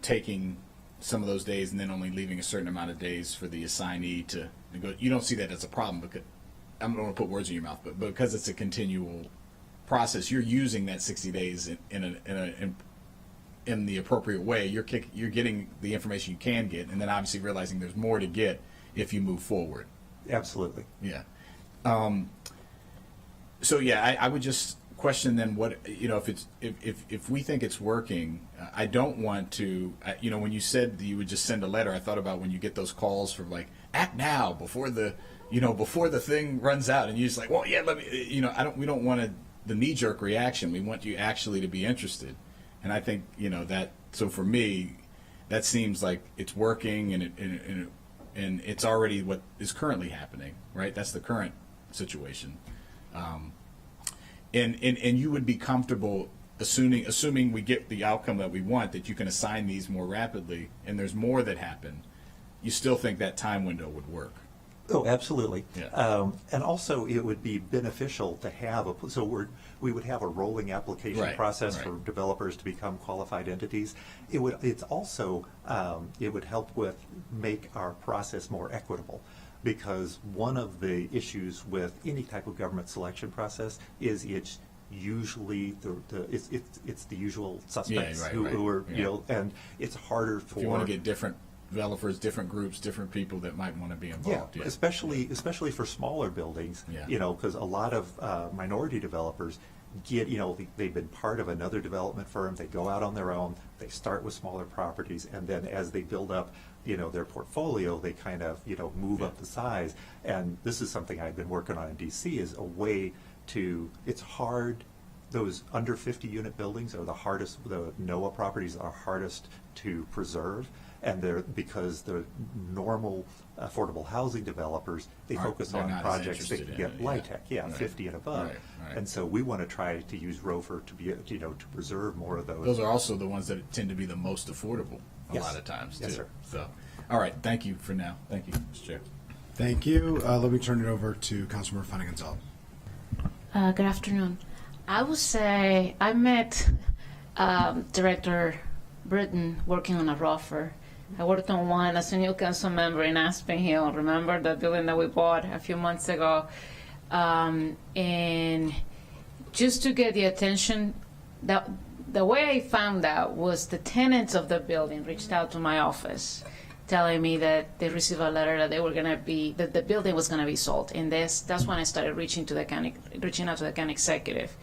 taking some of those days and then only leaving a certain amount of days for the assignee to go. You don't see that as a problem, because I don't want to put words in your mouth, but because it's a continual process, you're using that 60 days in the appropriate way. You're getting the information you can get, and then obviously realizing there's more to get if you move forward. Absolutely. Yeah. So yeah, I would just question then what, if we think it's working, I don't want to, when you said that you would just send a letter, I thought about when you get those calls for like, act now before the thing runs out, and you're just like, well, yeah, let me, we don't want the knee-jerk reaction. We want you actually to be interested. And I think, so for me, that seems like it's working, and it's already what is currently happening, right? That's the current situation. And you would be comfortable assuming we get the outcome that we want, that you can assign these more rapidly, and there's more that happen. You still think that time window would work? Oh, absolutely. Yeah. And also, it would be beneficial to have we would have a rolling application process for developers to become qualified entities. It would help make our process more equitable, because one of the issues with any type of government selection process is it's usually it's the usual suspects who are and it's harder for if you want to get different developers, different groups, different people that might want to be involved. Yeah, especially for smaller buildings. Yeah. Because a lot of minority developers they've been part of another development firm. They go out on their own. They start with smaller properties, and then as they build up their portfolio, they kind of move up the size. And this is something I've been working on in DC, is a way to, it's hard, those under 50 unit buildings are the hardest, the NOAA properties are hardest to preserve, and because the normal affordable housing developers, they focus on projects that can get LIHTC, 50 and above. Right. And so we want to try to use ROFR to be to preserve more of those. Those are also the ones that tend to be the most affordable a lot of times, too. Yes, sir. So, all right, thank you for now. Thank you, Mr. Chair. Thank you. Let me turn it over to Councilmember Fanning-Gonzalez. Good afternoon. I would say I met Director Britton working on a ROFR. I worked on one as a new council member in Aspen Hill. Remember the building that we bought a few months ago? And just to get the attention, the way I found out was the tenants of the building reached out to my office telling me that they received a letter that that the building was going to be sold. And that's when I started reaching out to the county executive.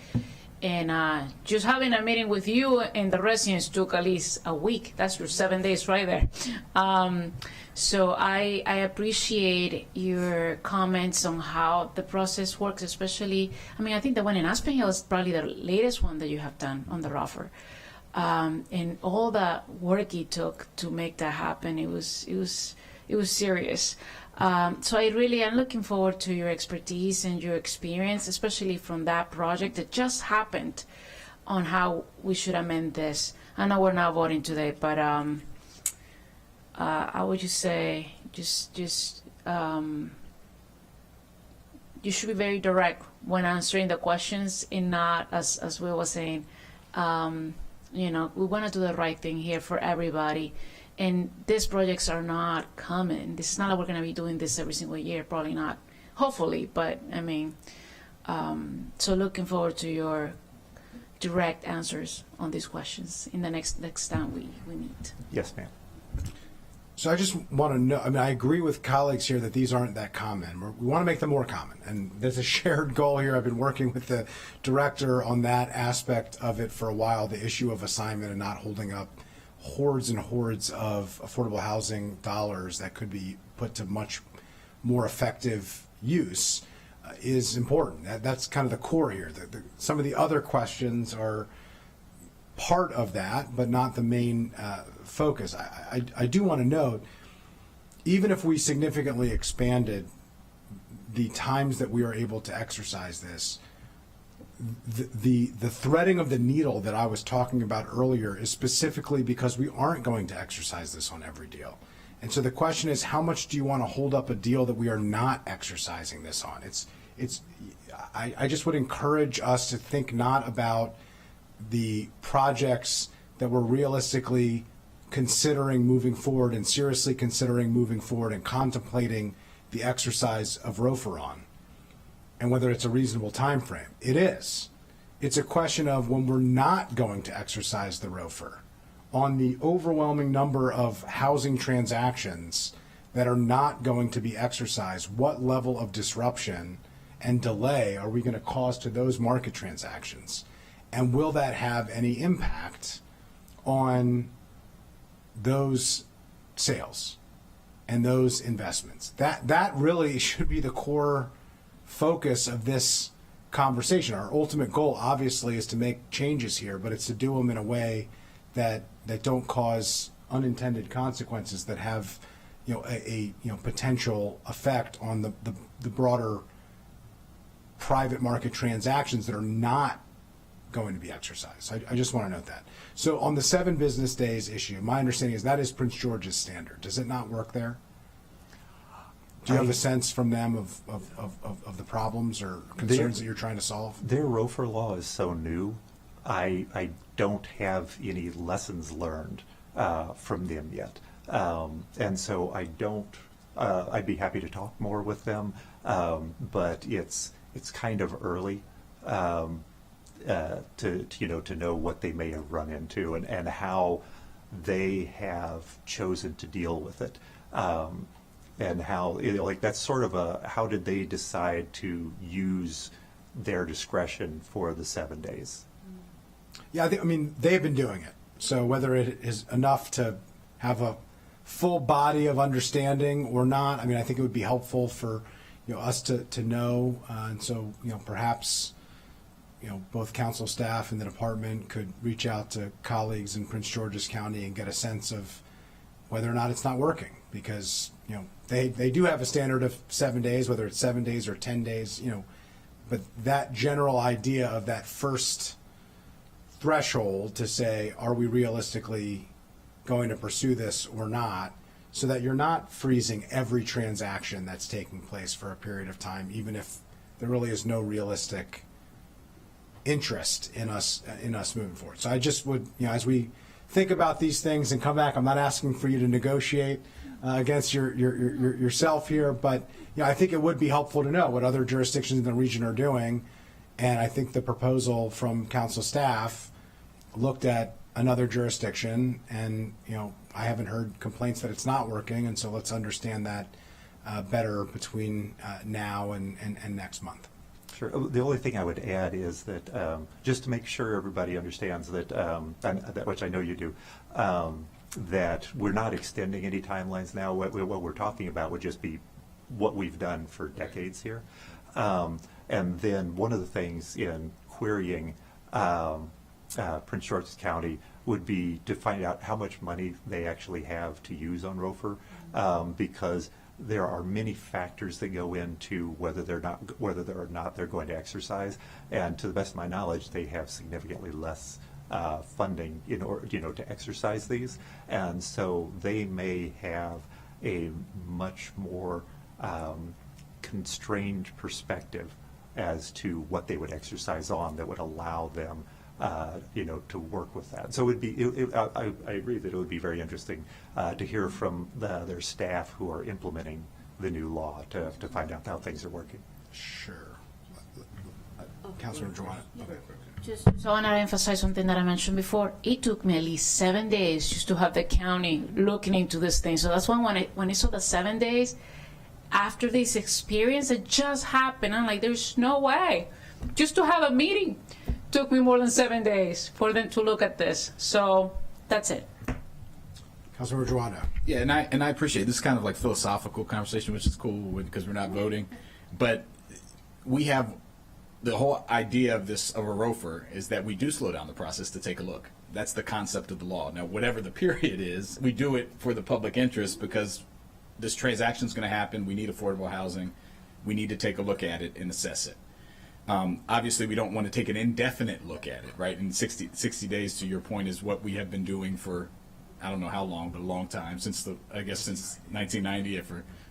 And just having a meeting with you and the residents took at least a week. That's your 7 days right there. So I appreciate your comments on how the process works, especially, I think the one in Aspen Hill is probably the latest one that you have done on the ROFR. And all the work it took to make that happen, it was serious. So I really am looking forward to your expertise and your experience, especially from that project that just happened, on how we should amend this. I know we're not voting today, but I would just say, you should be very direct when answering the questions, and not, as we were saying, we want to do the right thing here for everybody. And these projects are not common. This is not like we're going to be doing this every single year, probably not. Hopefully, but so looking forward to your direct answers on these questions in the next time we meet. Yes, ma'am. So I just want to know, I agree with colleagues here that these aren't that common. We want to make them more common. And there's a shared goal here. I've been working with the director on that aspect of it for a while, the issue of assignment and not holding up hordes and hordes of affordable housing dollars that could be put to much more effective use is important. That's kind of the core here. Some of the other questions are part of that, but not the main focus. I do want to note, even if we significantly expanded the times that we are able to exercise this, the threading of the needle that I was talking about earlier is specifically because we aren't going to exercise this on every deal. And so the question is, how much do you want to hold up a deal that we are not exercising this on? I just would encourage us to think not about the projects that we're realistically considering moving forward and seriously considering moving forward and contemplating the exercise of ROFR on, and whether it's a reasonable time frame. It is. It's a question of, when we're not going to exercise the ROFR on the overwhelming number of housing transactions that are not going to be exercised, what level of disruption and delay are we going to cause to those market transactions? And will that have any impact on those sales and those investments? That really should be the core focus of this conversation. Our ultimate goal, obviously, is to make changes here, but it's to do them in a way that don't cause unintended consequences that have a potential effect on the broader private market transactions that are not going to be exercised. I just want to note that. So on the 7 business days issue, my understanding is that is Prince George's standard. Does it not work there? Do you have a sense from them of the problems or concerns that you're trying to solve? Their ROFR law is so new. I don't have any lessons learned from them yet. And so I don't, I'd be happy to talk more with them, but it's kind of early to know what they may have run into and how they have chosen to deal with it. And how, that's sort of how did they decide to use their discretion for the 7 days? Yeah, they've been doing it. So whether it is enough to have a full body of understanding or not, I think it would be helpful for us to know. And so perhaps both council staff and the department could reach out to colleagues in Prince George's County and get a sense of whether or not it's not working, because they do have a standard of 7 days, whether it's 7 days or 10 days, but that general idea of that first threshold to say, are we realistically going to pursue this or not, so that you're not freezing every transaction that's taking place for a period of time, even if there really is no realistic interest in us moving forward. So I just would, as we think about these things and come back, I'm not asking for you to negotiate against yourself here, but I think it would be helpful to know what other jurisdictions in the region are doing. And I think the proposal from council staff looked at another jurisdiction, and I haven't heard complaints that it's not working, and so let's understand that better between now and next month. Sure. The only thing I would add is that just to make sure everybody understands that, which I know you do, that we're not extending any timelines now. What we're talking about would just be what we've done for decades here. And then one of the things in querying Prince George's County would be to find out how much money they actually have to use on ROFR, because there are many factors that go into whether or not they're going to exercise. And to the best of my knowledge, they have significantly less funding in order, to exercise these, and so they may have a much more constrained perspective as to what they would exercise on that would allow them to work with that. So it would be, I agree that it would be very interesting to hear from their staff who are implementing the new law to find out how things are working. Sure. Councilor Joanna. Okay. So I want to emphasize something that I mentioned before. It took me at least 7 days just to have the county looking into this thing. So that's why when I saw the 7 days after this experience, it just happened. I'm like, there's no way. Just to have a meeting took me more than 7 days for them to look at this. So that's it. Councilor Joanna. Yeah, and I appreciate this kind of like philosophical conversation, which is cool because we're not voting, but we have the whole idea of a ROFR is that we do slow down the process to take a look. That's the concept of the law. Now, whatever the period is, we do it for the public interest because this transaction is going to happen. We need affordable housing. We need to take a look at it and assess it. Obviously, we don't want to take an indefinite look at it, right? And 60 days, to your point, is what we have been doing for, I don't know how long, but a long time, since 1990,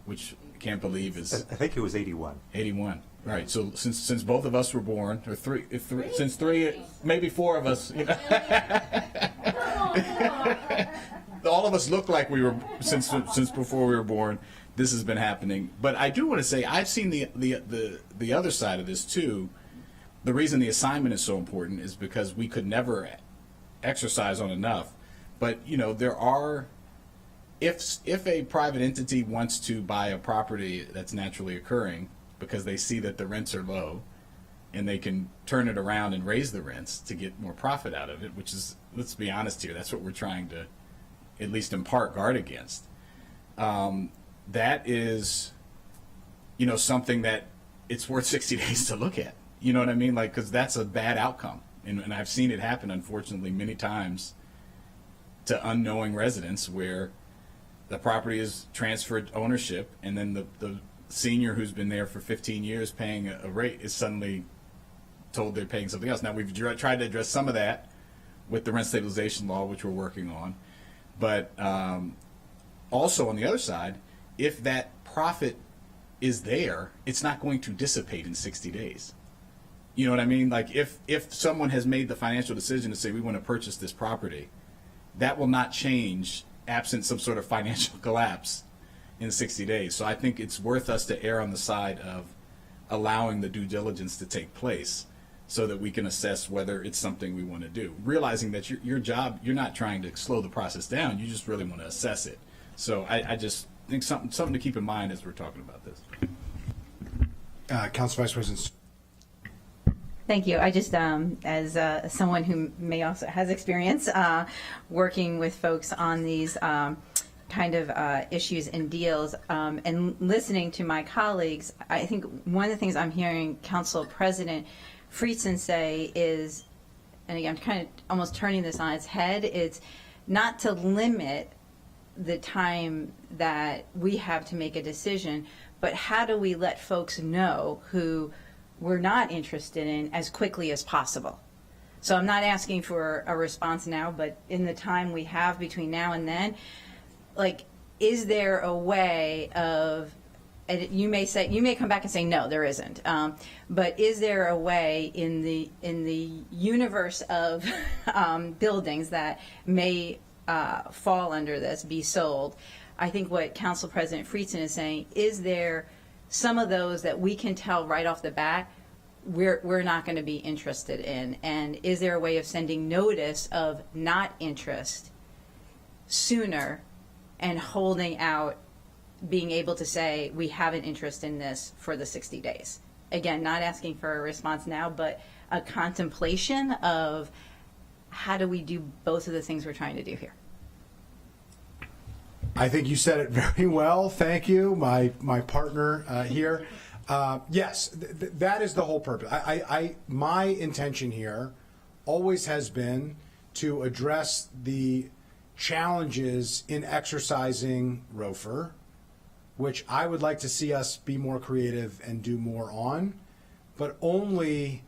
which I can't believe is. I think it was 81. 81. Right. So since both of us were born, or since three, maybe four of us, all of us look like we were since before we were born. This has been happening. But I do want to say I've seen the other side of this too. The reason the assignment is so important is because we could never exercise on enough. But there are, if a private entity wants to buy a property that's naturally occurring, because they see that the rents are low and they can turn it around and raise the rents to get more profit out of it, which is, let's be honest here, that's what we're trying to, at least in part, guard against. That is, something that it's worth 60 days to look at. You know what I mean? Like, because that's a bad outcome. And I've seen it happen, unfortunately, many times to unknowing residents where the property is transferred ownership and then the senior who's been there for 15 years paying a rate is suddenly told they're paying something else. Now, we've tried to address some of that with the rent stabilization law, which we're working on. But also on the other side, if that profit is there, it's not going to dissipate in 60 days. You know what I mean? Like if someone has made the financial decision to say we want to purchase this property, that will not change absent some sort of financial collapse in 60 days. So I think it's worth us to err on the side of allowing the due diligence to take place so that we can assess whether it's something we want to do. Realizing that your job, you're not trying to slow the process down, you just really want to assess it. So I just think something to keep in mind as we're talking about this. Council Vice President. Thank you. I just, as someone who may also has experience working with folks on these kind of issues and deals, and listening to my colleagues, I think one of the things I'm hearing Council President Friedson say is, and again, I'm kind of almost turning this on its head, it's not to limit the time that we have to make a decision, but how do we let folks know who we're not interested in as quickly as possible? So I'm not asking for a response now, but in the time we have between now and then, like, is there a way of, and you may come back and say no, there isn't, but is there a way in the universe of buildings that may fall under this, be sold? I think what Council President Friedson is saying, is there some of those that we can tell right off the bat we're not going to be interested in, and is there a way of sending notice of not interest sooner and holding out, being able to say we have an interest in this for the 60 days? Again, not asking for a response now, but a contemplation of how do we do both of the things we're trying to do here. I think you said it very well. Thank you, my partner here. Yes, that is the whole purpose. My intention here always has been to address the challenges in exercising ROFR, which I would like to see us be more creative and do more on, but only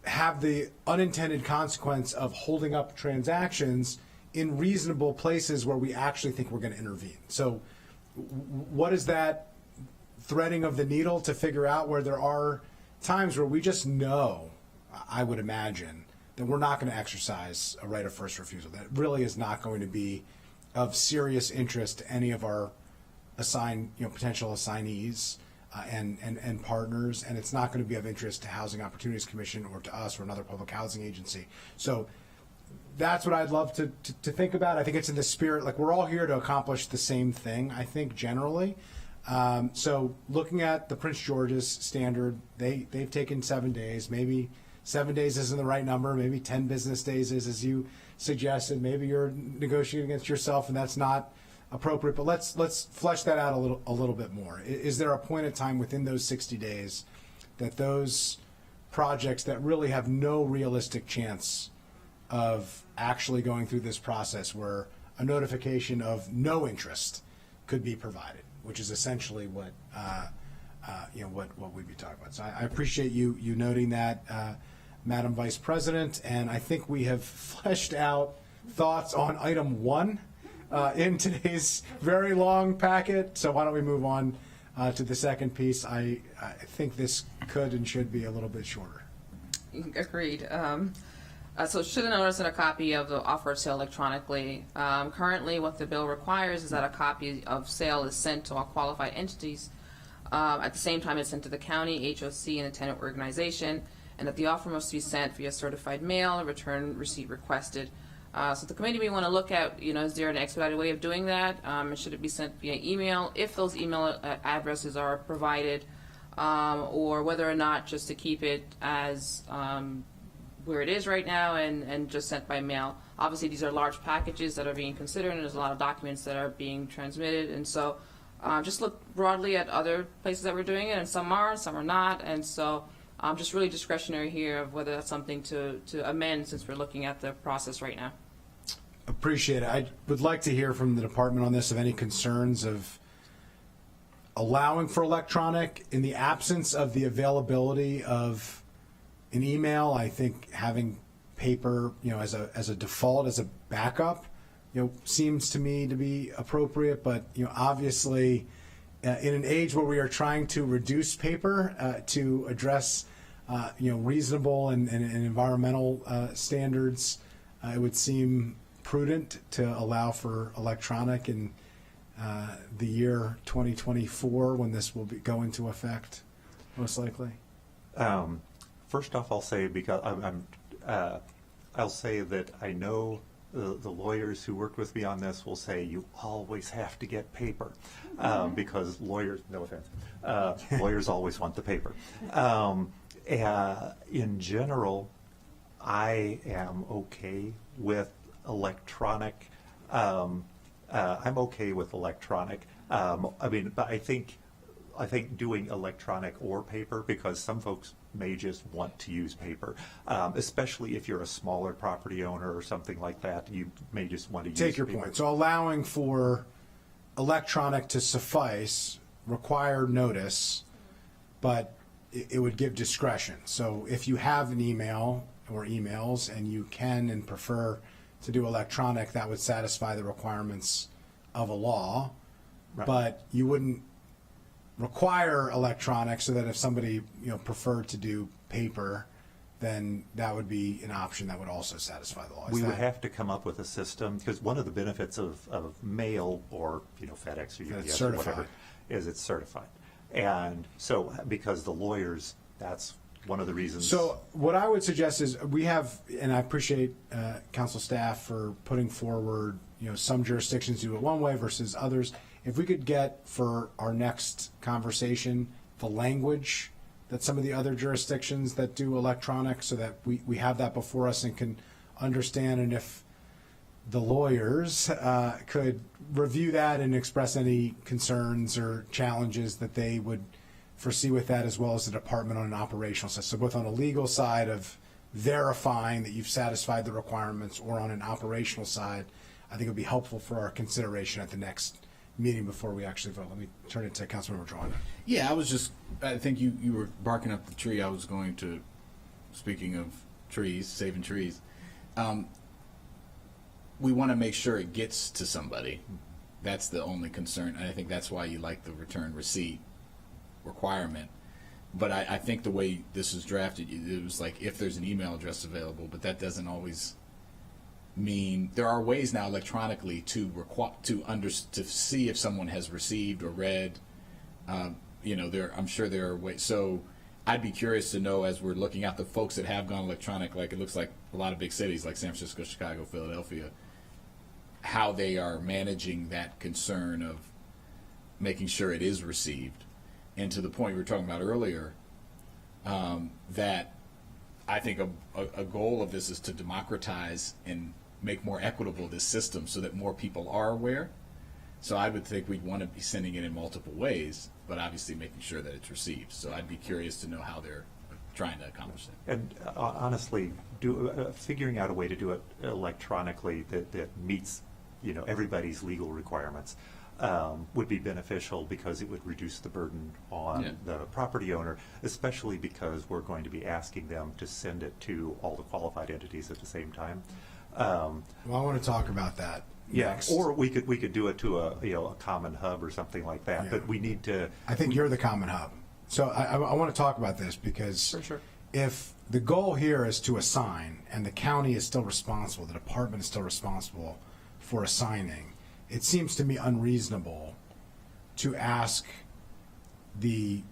have the unintended consequence of holding up transactions in reasonable places where we actually think we're going to intervene. So what is that threading of the needle to figure out where there are times where we just know, I would imagine, that we're not going to exercise a right of first refusal. That really is not going to be of serious interest to any of our potential assignees and partners, and it's not going to be of interest to Housing Opportunities Commission or to us or another public housing agency. So that's what I'd love to think about. I think it's in the spirit, like we're all here to accomplish the same thing, I think, generally. So looking at the Prince George's standard, they've taken 7 days. Maybe 7 days isn't the right number. Maybe 10 business days is, as you suggested. Maybe you're negotiating against yourself and that's not appropriate. But let's flesh that out a little bit more. Is there a point in time within those 60 days that those projects that really have no realistic chance of actually going through this process, where a notification of no interest could be provided, which is essentially what we'd be talking about. So I appreciate you noting that, Madam Vice President, and I think we have fleshed out thoughts on item 1 in today's very long packet. So why don't we move on to the second piece? I think this could and should be a little bit shorter. Agreed. So should have noticed a copy of the offer of sale electronically. Currently, what the bill requires is that a copy of sale is sent to all qualified entities. At the same time, it's sent to the county, HOC, and the tenant organization, and that the offer must be sent via certified mail, return receipt requested So the committee may want to look at, is there an expedited way of doing that? Should it be sent via email if those email addresses are provided, or whether or not just to keep it as where it is right now and just sent by mail. Obviously, these are large packages that are being considered, and there's a lot of documents that are being transmitted, and so just look broadly at other places that we're doing it, and some are not, and so just really discretionary here of whether that's something to amend since we're looking at the process right now. Appreciate it. I would like to hear from the department on this of any concerns of allowing for electronic in the absence of the availability of an email. I think having paper, as a default, as a backup, seems to me to be appropriate. But obviously, in an age where we are trying to reduce paper to address reasonable and environmental standards, it would seem prudent to allow for electronic in the year 2024 when this will go into effect, most likely. First off, I'll say because I'll say that I know the lawyers who worked with me on this will say you always have to get paper because lawyers, no offense, lawyers always want the paper. In general, I am okay with electronic. I'm okay with electronic. But I think doing electronic or paper, because some folks may just want to use paper, especially if you're a smaller property owner or something like that. You may just want to Take use your paper. point. So allowing for electronic to suffice, require notice, but it would give discretion. So if you have an email or emails and you can and prefer to do electronic, that would satisfy the requirements of a law, Right. but you wouldn't require electronic so that if somebody preferred to do paper, then that would be an option that would also satisfy the law. We would have to come up with a system, because one of the benefits of mail or FedEx or It's UPS or certified. whatever is it's certified. And so because the lawyers, that's one of the reasons. So what I would suggest is we have, and I appreciate council staff for putting forward, some jurisdictions do it one way versus others. If we could get for our next conversation the language that some of the other jurisdictions that do electronic, so that we have that before us and can understand, and if the lawyers could review that and express any concerns or challenges that they would foresee with that, as well as the department on an operational side. So both on a legal side of verifying that you've satisfied the requirements, or on an operational side, I think it would be helpful for our consideration at the next meeting before we actually vote. Let me turn it to Councilmember Drawn. Yeah, I think you were barking up the tree. I was going to, speaking of trees, saving trees, we want to make sure it gets to somebody. That's the only concern, and I think that's why you like the return receipt requirement. But I think the way this is drafted, it was like if there's an email address available, but that doesn't always mean. There are ways now electronically to see if someone has received or read. I'm sure there are ways. So I'd be curious to know, as we're looking at the folks that have gone electronic, like it looks like a lot of big cities like San Francisco, Chicago, Philadelphia, how they are managing that concern of making sure it is received. And to the point we were talking about earlier, that I think a goal of this is to democratize and make more equitable this system so that more people are aware. So I would think we'd want to be sending it in multiple ways, but obviously making sure that it's received. So I'd be curious to know how they're trying to accomplish that. And honestly, figuring out a way to do it electronically that meets everybody's legal requirements would be beneficial, because it would reduce the burden on the property owner, especially because we're going to be asking them to send it to all the qualified entities at the same time. Well, I want to talk about that next. Or we could do it to a common hub or something like that. Yeah. But we need to. I think you're the common hub. So I want to talk about this, because For sure. if the goal here is to assign, and the county is still responsible, the department is still responsible for assigning, it seems to me unreasonable to ask the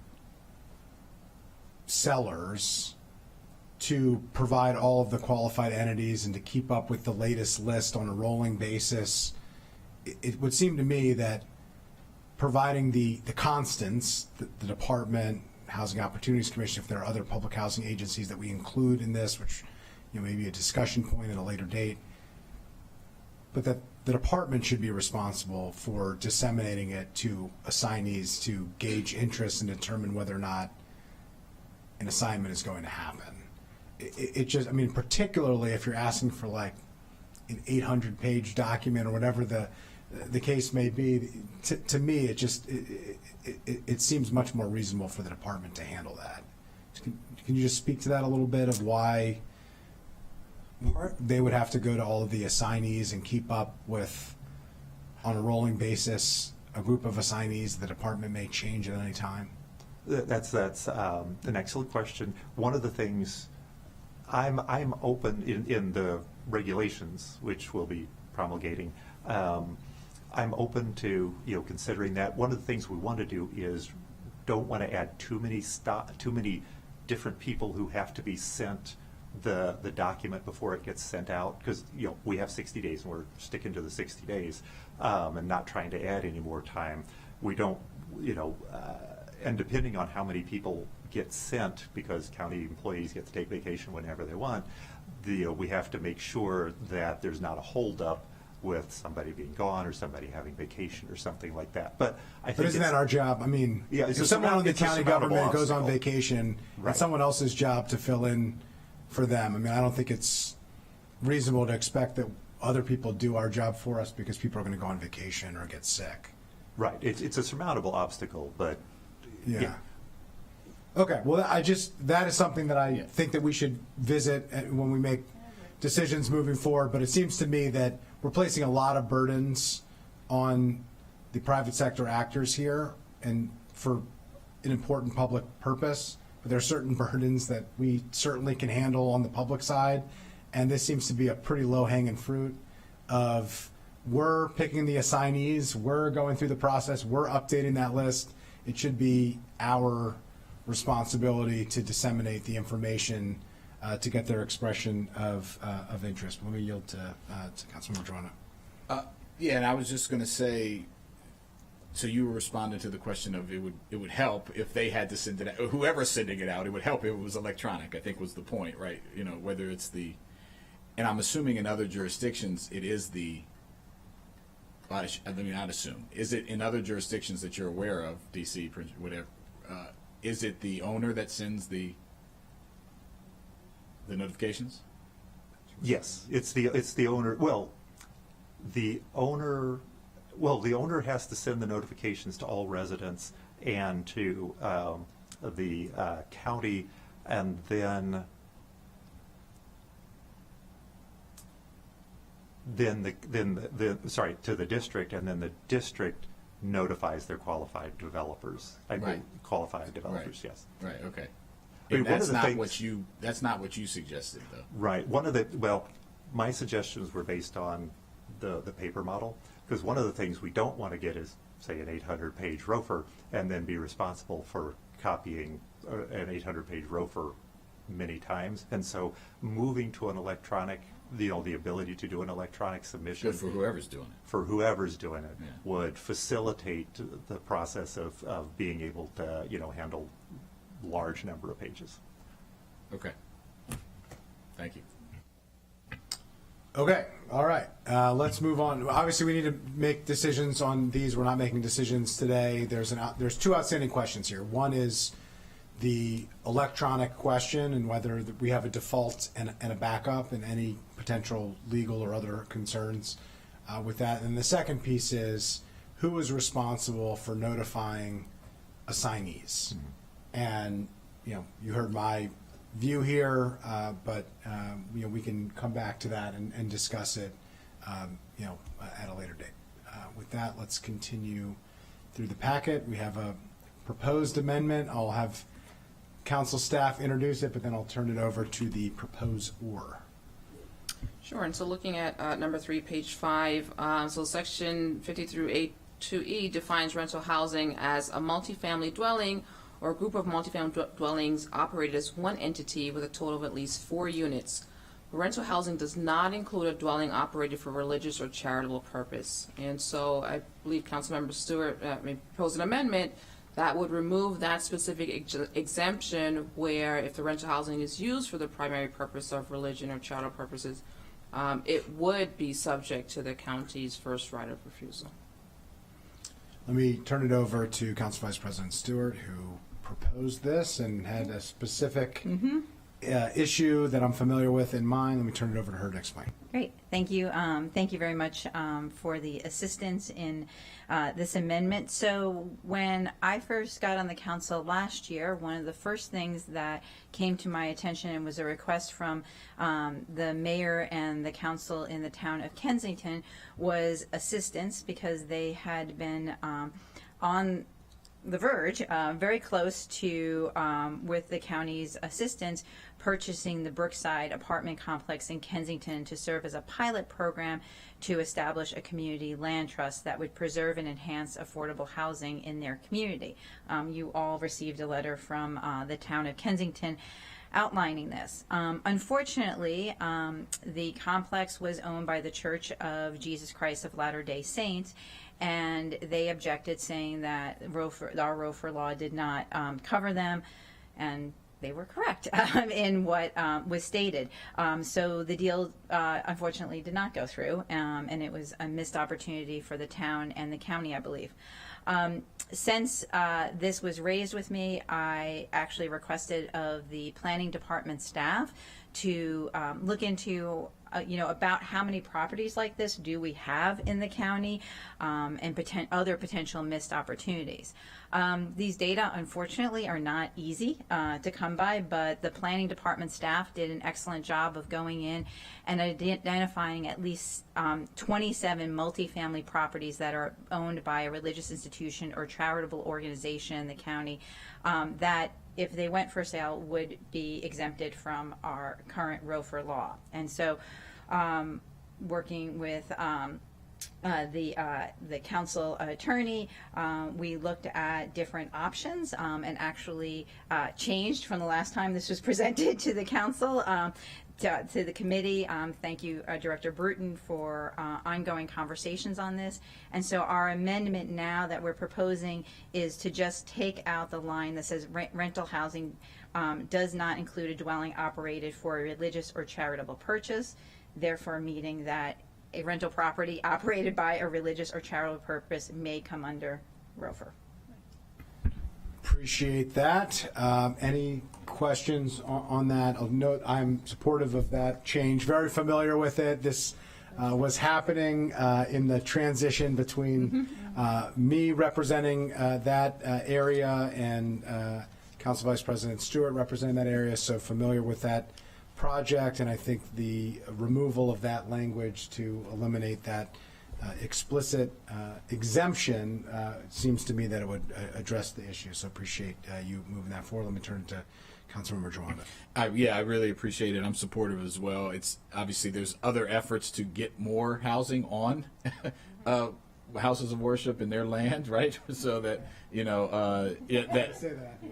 sellers to provide all of the qualified entities and to keep up with the latest list on a rolling basis, it would seem to me that providing the constants, the department, Housing Opportunities Commission, if there are other public housing agencies that we include in this, which may be a discussion point at a later date, but that the department should be responsible for disseminating it to assignees to gauge interest and determine whether or not an assignment is going to happen. It just, particularly if you're asking for like an 800-page document or whatever the case may be, to me, it seems much more reasonable for the department to handle that. Can you just speak to that a little bit of why they would have to go to all of the assignees and keep up with, on a rolling basis, a group of assignees the department may change at any time? That's an excellent question. One of the things I'm open in the regulations, which we'll be promulgating. I'm open to considering that. One of the things we want to do is don't want to add too many different people who have to be sent the document before it gets sent out, because we have 60 days and we're sticking to the 60 days and not trying to add any more time. We don't, and depending on how many people get sent, because county employees get to take vacation whenever they want, we have to make sure that there's not a holdup with somebody being gone or somebody having vacation or something like that. But I think isn't that our job? Yeah, if someone in the county government goes on vacation, right, it's someone else's job to fill in for them. I don't think it's reasonable to expect that other people do our job for us because people are going to go on vacation or get sick. Right. It's a surmountable obstacle, but yeah. Okay. Well, that is something that I think that we should visit when we make decisions moving forward. But it seems to me that we're placing a lot of burdens on the private sector actors here, and for an important public purpose. But there are certain burdens that we certainly can handle on the public side, and this seems to be a pretty low-hanging fruit of we're picking the assignees, we're going through the process, we're updating that list. It should be our responsibility to disseminate the information to get their expression of interest. Let me yield to Councilmember Joanna. Yeah, and I was just going to say, so you were responding to the question of it would help if they had to send it out, or whoever's sending it out, it would help if it was electronic, I think was the point, right? Whether it's and I'm assuming in other jurisdictions it is let me not assume. Is it in other jurisdictions that you're aware of, DC, whatever, is it the owner that sends the notifications? Yes, it's the owner. The owner has to send the notifications to all residents and to the county, and then to the district, and then the district notifies their qualified developers. Right. Qualified developers, Right. yes. Right. Okay. But And one of that's the not things- that's not what you suggested, though. Right. My suggestions were based on the paper model, because one of the things we don't want to get is, say, an 800-page ROFR and then be responsible for copying an 800-page ROFR many times. And so moving to an electronic, the ability to do an electronic submission Good for whoever's doing it. Yeah. Would facilitate the process of being able to, handle large number of pages. Okay. Thank you. Okay, all right. Let's move on. Obviously, we need to make decisions on these. We're not making decisions today. There's two outstanding questions here. One is the electronic question and whether we have a default and a backup and any potential legal or other concerns with that. And the second piece is who is responsible for notifying assignees. Mm-hmm. And you heard my view here, but we can come back to that and discuss it at a later date. With that, let's continue through the packet. We have a proposed amendment. I'll have council staff introduce it, but then I'll turn it over to the proposer. Sure, and so looking at number 3, page 5, so section 50 through 2E defines rental housing as a multifamily dwelling or a group of multifamily dwellings operated as one entity with a total of at least 4 units. Rental housing does not include a dwelling operated for religious or charitable purpose. And so I believe Councilmember Stewart may propose an amendment that would remove that specific exemption where if the rental housing is used for the primary purpose of religion or charitable purposes, it would be subject to the county's first right of refusal. Let me turn it over to Council Vice President Stewart, who proposed this and had a specific issue that I'm familiar with in mind. Let me turn it over to her to explain. Great, thank you. Thank you very much for the assistance in this amendment. So when I first got on the council last year, one of the first things that came to my attention was a request from the mayor and the council in the town of Kensington was assistance because they had been on the verge, very close to, with the county's assistance, purchasing the Brookside apartment complex in Kensington to serve as a pilot program to establish a community land trust that would preserve and enhance affordable housing in their community. You all received a letter from the town of Kensington outlining this. Unfortunately, the complex was owned by the Church of Jesus Christ of Latter-day Saints, and they objected, saying that our ROFR law did not cover them, and they were correct in what was stated. So the deal, unfortunately, did not go through, and it was a missed opportunity for the town and the county, I believe. Since this was raised with me, I actually requested of the planning department staff to look into about how many properties like this do we have in the county, and other potential missed opportunities. These data, unfortunately, are not easy to come by, but the planning department staff did an excellent job of going in and identifying at least 27 multifamily properties that are owned by a religious institution or charitable organization in the county that, if they went for sale, would be exempted from our current ROFR law. And so, working with the council attorney, we looked at different options and actually changed from the last time this was presented to the council. To the committee. Thank you, Director Bruton, for ongoing conversations on this. And so our amendment now that we're proposing is to just take out the line that says rental housing does not include a dwelling operated for a religious or charitable purpose, therefore meaning that a rental property operated by a religious or charitable purpose may come under ROFR. Appreciate that. Any questions on that? I'll note I'm supportive of that change. Very familiar with it. This was happening in the transition between me representing that area and Council Vice President Stewart representing that area, so familiar with that project, and I think the removal of that language to eliminate that explicit exemption seems to me that it would address the issue. So appreciate you moving that forward. Let me turn it to Councilmember Joanna. I really appreciate it. I'm supportive as well. It's obviously there's other efforts to get more housing on houses of worship in their land, right? So that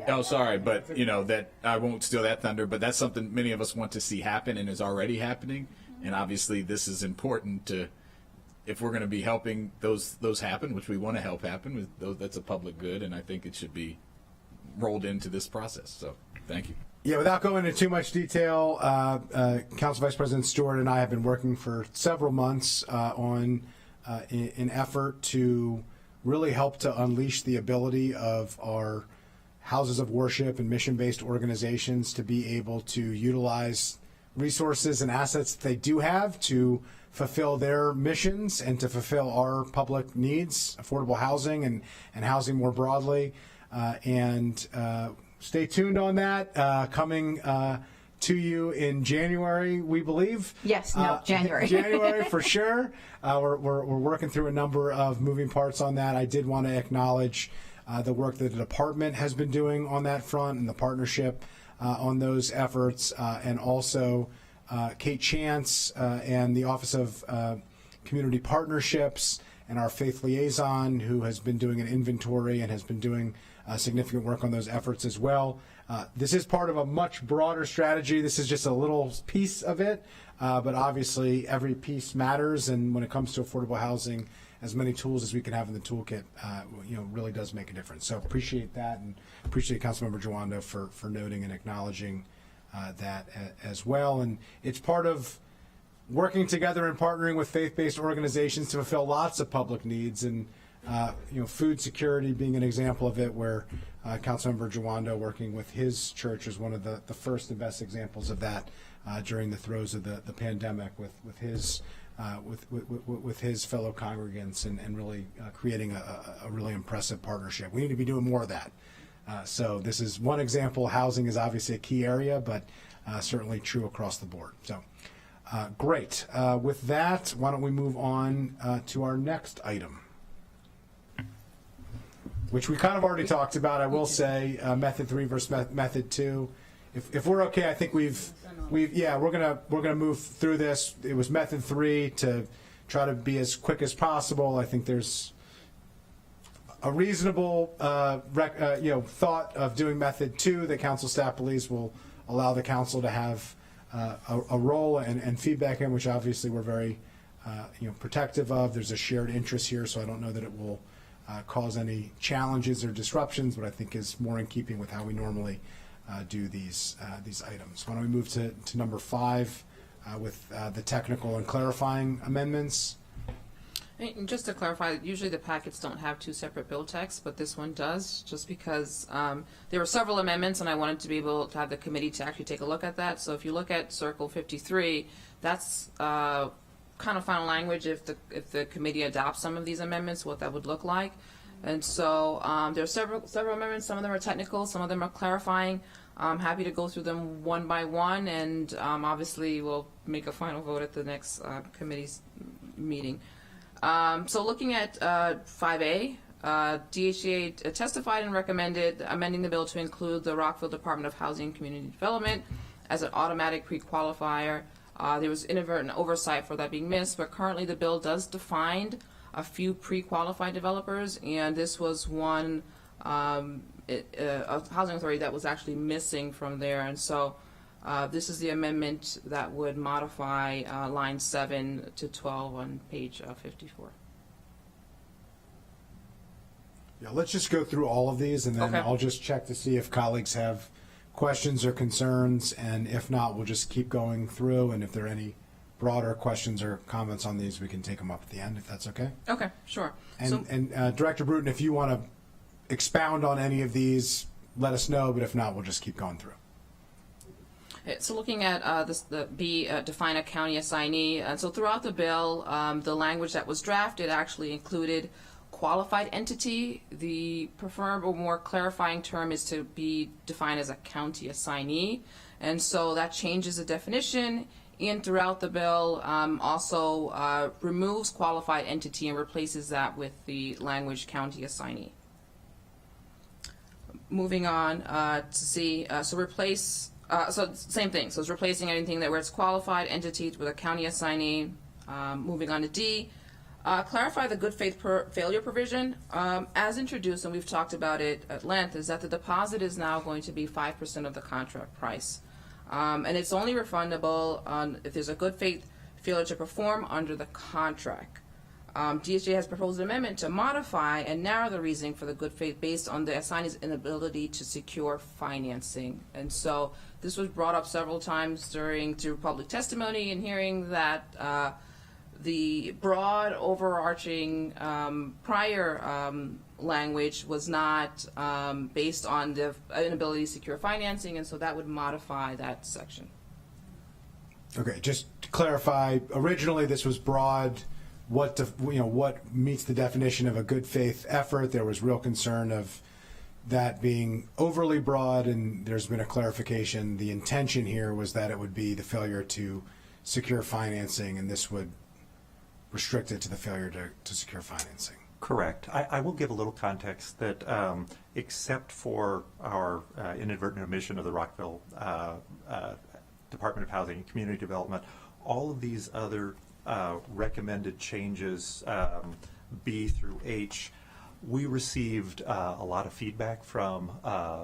oh, sorry, but that I won't steal that thunder. But that's something many of us want to see happen and is already happening. And obviously, this is important to. If we're going to be helping those happen, which we want to help happen, that's a public good, and I think it should be rolled into this process. So, thank you. Yeah, without going into too much detail, Council Vice President Stewart and I have been working for several months on an effort to really help to unleash the ability of our houses of worship and mission-based organizations to be able to utilize resources and assets that they do have to fulfill their missions and to fulfill our public needs, affordable housing and housing more broadly. And stay tuned on that. Coming to you in January, we believe. Yes, January. January for sure. We're working through a number of moving parts on that. I did want to acknowledge the work that the department has been doing on that front and the partnership on those efforts, and also Kate Chance and the Office of Community Partnerships and our faith liaison, who has been doing an inventory and has been doing significant work on those efforts as well. This is part of a much broader strategy. This is just a little piece of it, but obviously every piece matters, and when it comes to affordable housing, as many tools as we can have in the toolkit, really does make a difference. So appreciate that, and appreciate Councilmember Jawando for noting and acknowledging that as well. And it's part of working together and partnering with faith-based organizations to fulfill lots of public needs, and food security being an example of it, where Councilmember Jawando, working with his church, is one of the first and best examples of that during the throes of the pandemic with his fellow congregants, and really creating a really impressive partnership. We need to be doing more of that. So this is one example. Housing is obviously a key area, but certainly true across the board. So great. With that, why don't we move on to our next item, which we kind of already talked about. I will say method 3 versus method 2. If we're okay, I think we're gonna move through this. It was method 3 to try to be as quick as possible. I think there's a reasonable thought of doing method 2 that council staff believes will allow the council to have a role and feedback in, which obviously we're very protective of. There's a shared interest here, so I don't know that it will cause any challenges or disruptions, but I think is more in keeping with how we normally do these items. Why don't we move to number 5 with the technical and clarifying amendments? And just to clarify, usually the packets don't have 2 separate bill texts, but this one does, just because there were several amendments, and I wanted to be able to have the committee to actually take a look at that. So if you look at Circle 53, that's kind of final language if the committee adopts some of these amendments, what that would look like. And so there are several amendments. Some of them are technical, some of them are clarifying. I'm happy to go through them one by one, and obviously we'll make a final vote at the next committee's meeting. So looking at 5A, DHEA testified and recommended amending the bill to include the Rockville Department of Housing and Community Development as an automatic pre-qualifier. There was inadvertent oversight for that being missed, but currently the bill does define a few pre-qualified developers, and this was one housing authority that was actually missing from there. And so this is the amendment that would modify line 7 to 12 on page 54. Yeah, let's just go through all of these, and then Okay. I'll just check to see if colleagues have questions or concerns, and if not, we'll just keep going through, and if there are any broader questions or comments on these, we can take them up at the end, if that's okay. Okay, sure. And Director Bruton, if you want to expound on any of these, let us know, but if not, we'll just keep going through. So looking at define a county assignee. And so throughout the bill, the language that was drafted actually included qualified entity. The preferred or more clarifying term is to be defined as a county assignee. And so that changes the definition. And throughout the bill, also removes qualified entity and replaces that with the language county assignee. Moving on to see, so replace. So same thing. So it's replacing anything that where it's qualified entity with a county assignee. Moving on to D, clarify the good faith failure provision. As introduced, and we've talked about it at length, is that the deposit is now going to be 5% of the contract price. And it's only refundable if there's a good faith failure to perform under the contract. DHA has proposed an amendment to modify and narrow the reasoning for the good faith based on the assignee's inability to secure financing. And so this was brought up several times through public testimony and hearing that the broad overarching prior language was not based on the inability to secure financing, and so that would modify that section. Okay, just to clarify, originally this was broad. What meets the definition of a good faith effort? There was real concern of that being overly broad, and there's been a clarification. The intention here was that it would be the failure to secure financing, and this would restrict it to the failure to secure financing. Correct. I will give a little context that except for our inadvertent omission of the Rockville Department of Housing and Community Development, all of these other recommended changes B through H, we received a lot of feedback from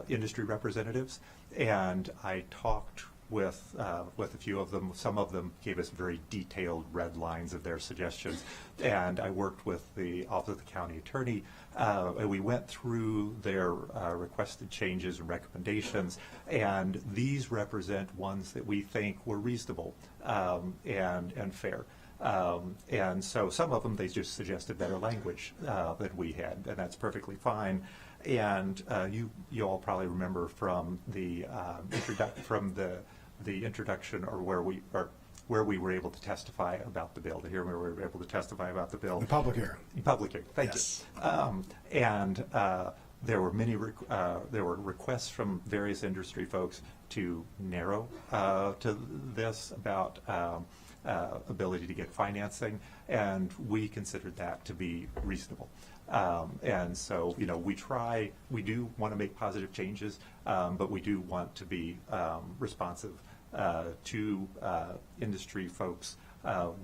industry representatives, and I talked with a few of them. Some of them gave us very detailed red lines of their suggestions, and I worked with the Office of the County Attorney, and we went through their requested changes and recommendations, and these represent ones that we think were reasonable and fair. And so some of them, they just suggested better language than we had, and that's perfectly fine. And you all probably remember from the introduction, or where we were able to testify about the bill. To hear we were able to testify about the bill. The public hearing. Public hearing. Thank Yes. you. And there were many there were requests from various industry folks to narrow to this about ability to get financing, and we considered that to be reasonable. And so, we do want to make positive changes, but we do want to be responsive to industry folks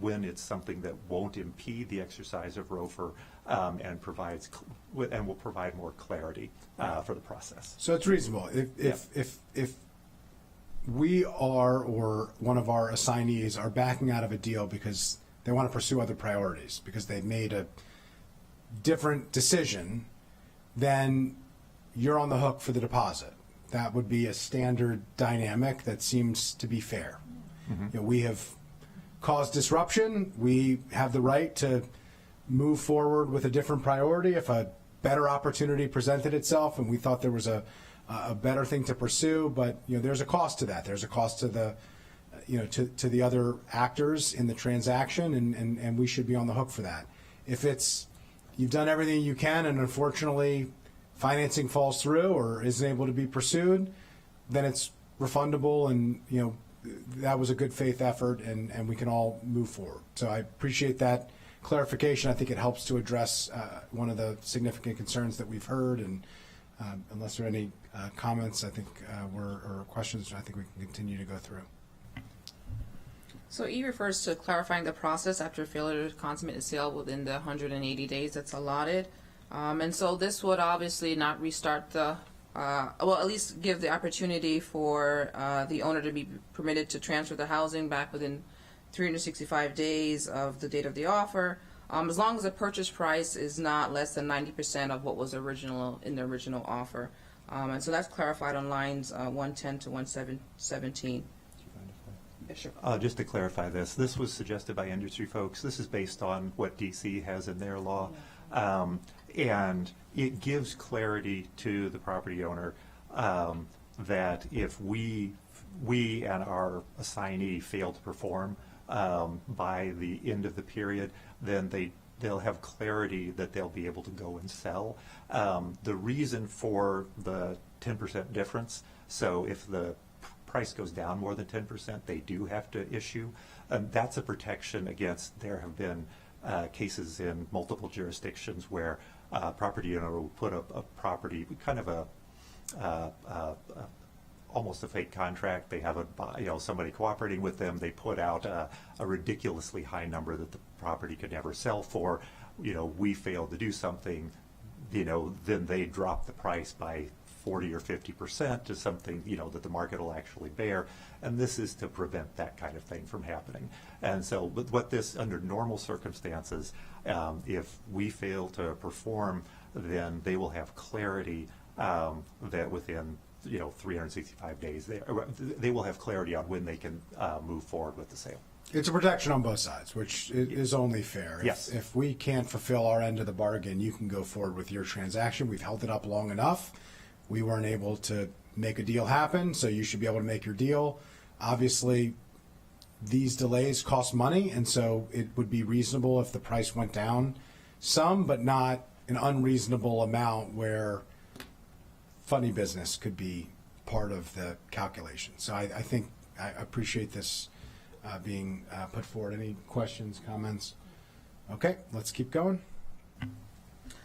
when it's something that won't impede the exercise of ROFR and will provide more clarity for the process. So it's reasonable. If we are, or one of our assignees are backing out of a deal because they want to pursue other priorities, because they made a different decision, then you're on the hook for the deposit. That would be a standard dynamic that seems to be fair. Mm-hmm. We have caused disruption. We have the right to move forward with a different priority if a better opportunity presented itself and we thought there was a better thing to pursue. But there's a cost to that. There's a cost to the to the other actors in the transaction, and we should be on the hook for that. If it's you've done everything you can and unfortunately financing falls through or isn't able to be pursued, then it's refundable, and that was a good faith effort, and we can all move forward. So I appreciate that clarification. I think it helps to address one of the significant concerns that we've heard, and unless there are any comments, I think or questions, I think we can continue to go through. So E refers to clarifying the process after failure to consummate a sale within the 180 days that's allotted. And so this would obviously not restart at least give the opportunity for the owner to be permitted to transfer the housing back within 365 days of the date of the offer, as long as the purchase price is not less than 90% of what was in the original offer. And so that's clarified on lines 110 to 117. Yeah, sure. Just to clarify this was suggested by industry folks. This is based on what DC has in their law. And it gives clarity to the property owner that if we and our assignee fail to perform by the end of the period, then they'll have clarity that they'll be able to go and sell. The reason for the 10% difference, so if the price goes down more than 10%, they do have to issue. That's a protection against, there have been cases in multiple jurisdictions where property owner will put up a property, kind of almost a fake contract. They have somebody cooperating with them. They put out a ridiculously high number that the property could never sell for. We failed to do something. Then they drop the price by 40 or 50% to something that the market will actually bear, and this is to prevent that kind of thing from happening. And so, but what this, under normal circumstances, if we fail to perform, then they will have clarity that within 365 days they will have clarity on when they can move forward with the sale. It's a protection on both sides, which is only fair. Yes. If we can't fulfill our end of the bargain, you can go forward with your transaction. We've held it up long enough. We weren't able to make a deal happen, so you should be able to make your deal. Obviously, these delays cost money, and so it would be reasonable if the price went down some, but not an unreasonable amount where funny business could be part of the calculation. So I think I appreciate this being put forward. Any questions, comments? Okay, let's keep going.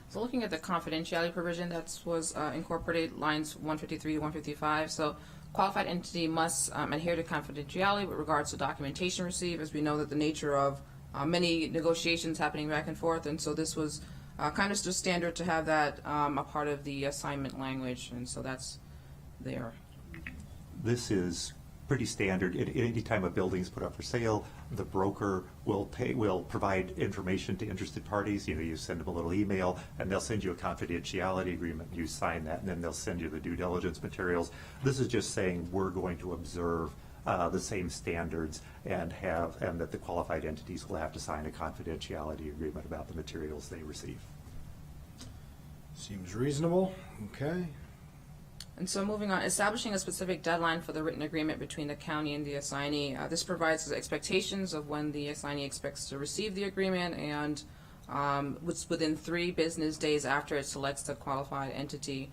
So looking at the confidentiality provision that was incorporated, lines 153 to 155. So qualified entity must adhere to confidentiality with regards to documentation received, as we know that the nature of many negotiations happening back and forth, and so this was kind of just standard to have that a part of the assignment language, and so that's there. This is pretty standard. Any time a building is put up for sale, the broker will provide information to interested parties. You send them a little email, and they'll send you a confidentiality agreement. You sign that, and then they'll send you the due diligence materials. This is just saying we're going to observe the same standards and that the qualified entities will have to sign a confidentiality agreement about the materials they receive. Seems reasonable. Okay. And so moving on, establishing a specific deadline for the written agreement between the county and the assignee. This provides expectations of when the assignee expects to receive the agreement, and it's within 3 business days after it selects the qualified entity,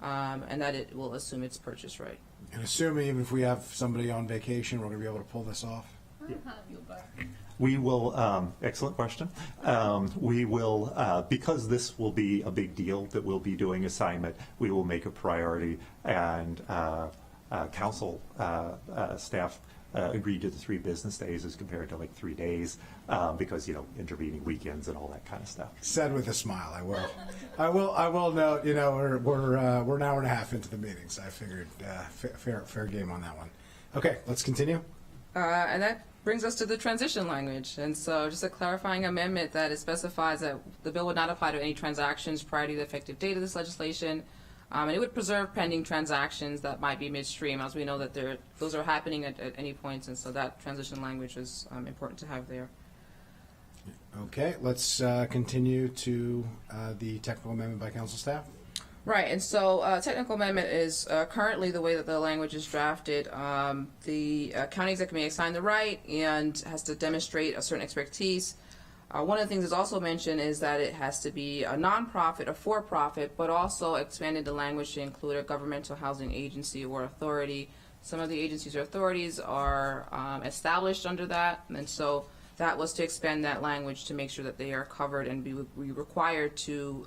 and that it will assume its purchase right. And assuming even if we have somebody on vacation, we're going to be able to pull this off? We will, excellent question. We will, because this will be a big deal that we'll be doing assignment, we will make a priority, and council staff agreed to the 3 business days as compared to like 3 days, because, intervening weekends and all that kind of stuff. Said with a smile, I will. I will note, we're an hour and a half into the meeting, so I figured fair game on that one. Okay, let's continue. And that brings us to the transition language. And so just a clarifying amendment that it specifies that the bill would not apply to any transactions prior to the effective date of this legislation. And it would preserve pending transactions that might be midstream, as we know that those are happening at any point. And so that transition language is important to have there. Okay, let's continue to the technical amendment by council staff. Right, and so technical amendment is currently the way that the language is drafted. The county executive may assign the right and has to demonstrate a certain expertise. One of the things that's also mentioned is that it has to be a nonprofit, a for-profit, but also expanded the language to include a governmental housing agency or authority. Some of the agencies or authorities are established under that, and so that was to expand that language to make sure that they are covered and be required to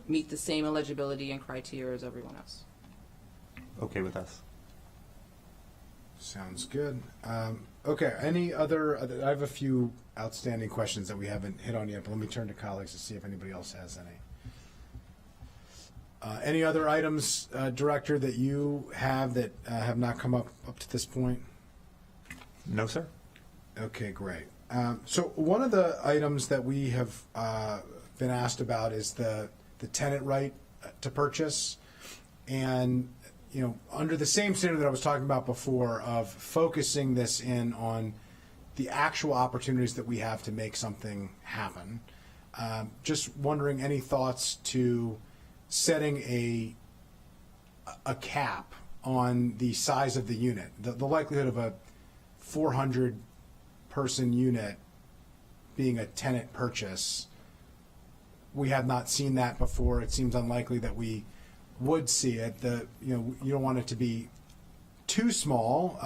meet the same eligibility and criteria as everyone else. Okay with us. Sounds good. Okay, any other, I have a few outstanding questions that we haven't hit on yet, but let me turn to colleagues to see if anybody else has any. Any other items, Director, that you have that have not come up to this point? No, sir. Okay, great. So one of the items that we have been asked about is the tenant right to purchase. And, under the same standard that I was talking about before of focusing this in on the actual opportunities that we have to make something happen. Just wondering, any thoughts to setting a cap on the size of the unit, the likelihood of a 400-person unit being a tenant purchase. We have not seen that before. It seems unlikely that we would see it. You don't want it to be too small.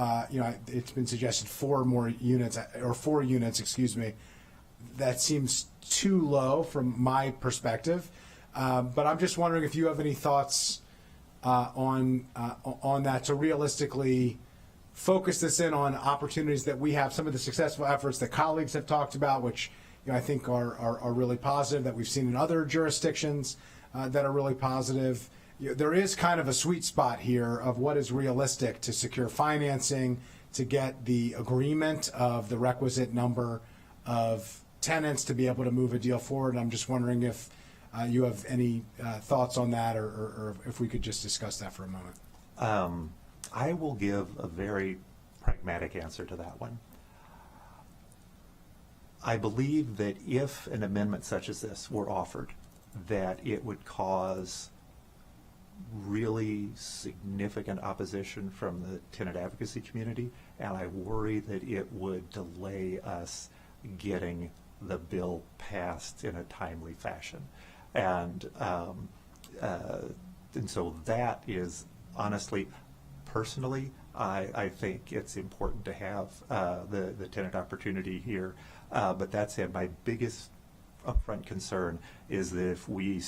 It's been suggested 4 units, excuse me. That seems too low from my perspective. But I'm just wondering if you have any thoughts on that to realistically focus this in on opportunities that we have, some of the successful efforts that colleagues have talked about, which I think are really positive, that we've seen in other jurisdictions that are really positive. There is kind of a sweet spot here of what is realistic to secure financing, to get the agreement of the requisite number of tenants to be able to move a deal forward. And I'm just wondering if you have any thoughts on that, or if we could just discuss that for a moment. I will give a very pragmatic answer to that one. I believe that if an amendment such as this were offered, that it would cause really significant opposition from the tenant advocacy community, and I worry that it would delay us getting the bill passed in a timely fashion. And so that is, honestly, personally, I think it's important to have the tenant opportunity here. But that said, my biggest upfront concern is that if we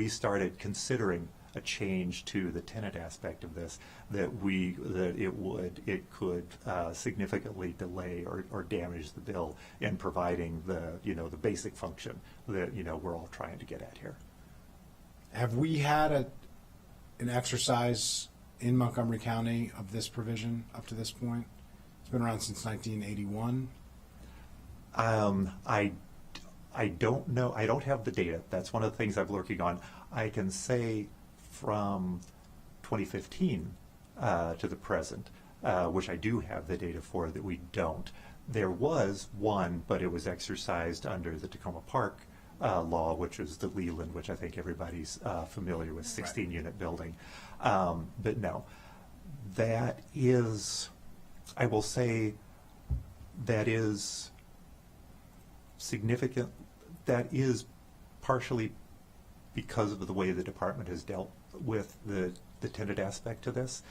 started considering a change to the tenant aspect of this, that it could significantly delay or damage the bill in providing the basic function that we're all trying to get at here. Have we had an exercise in Montgomery County of this provision up to this point? It's been around since 1981. I don't know. I don't have the data. That's one of the things I'm working on. I can say from 2015 to the present, which I do have the data for, that we don't. There was one, but it was exercised under the Tacoma Park law, which is the Leland, which I think everybody's familiar with, 16-unit building. But no, that is, I will say, that is significant. That is partially because of the way the department has dealt with the tenant aspect to this.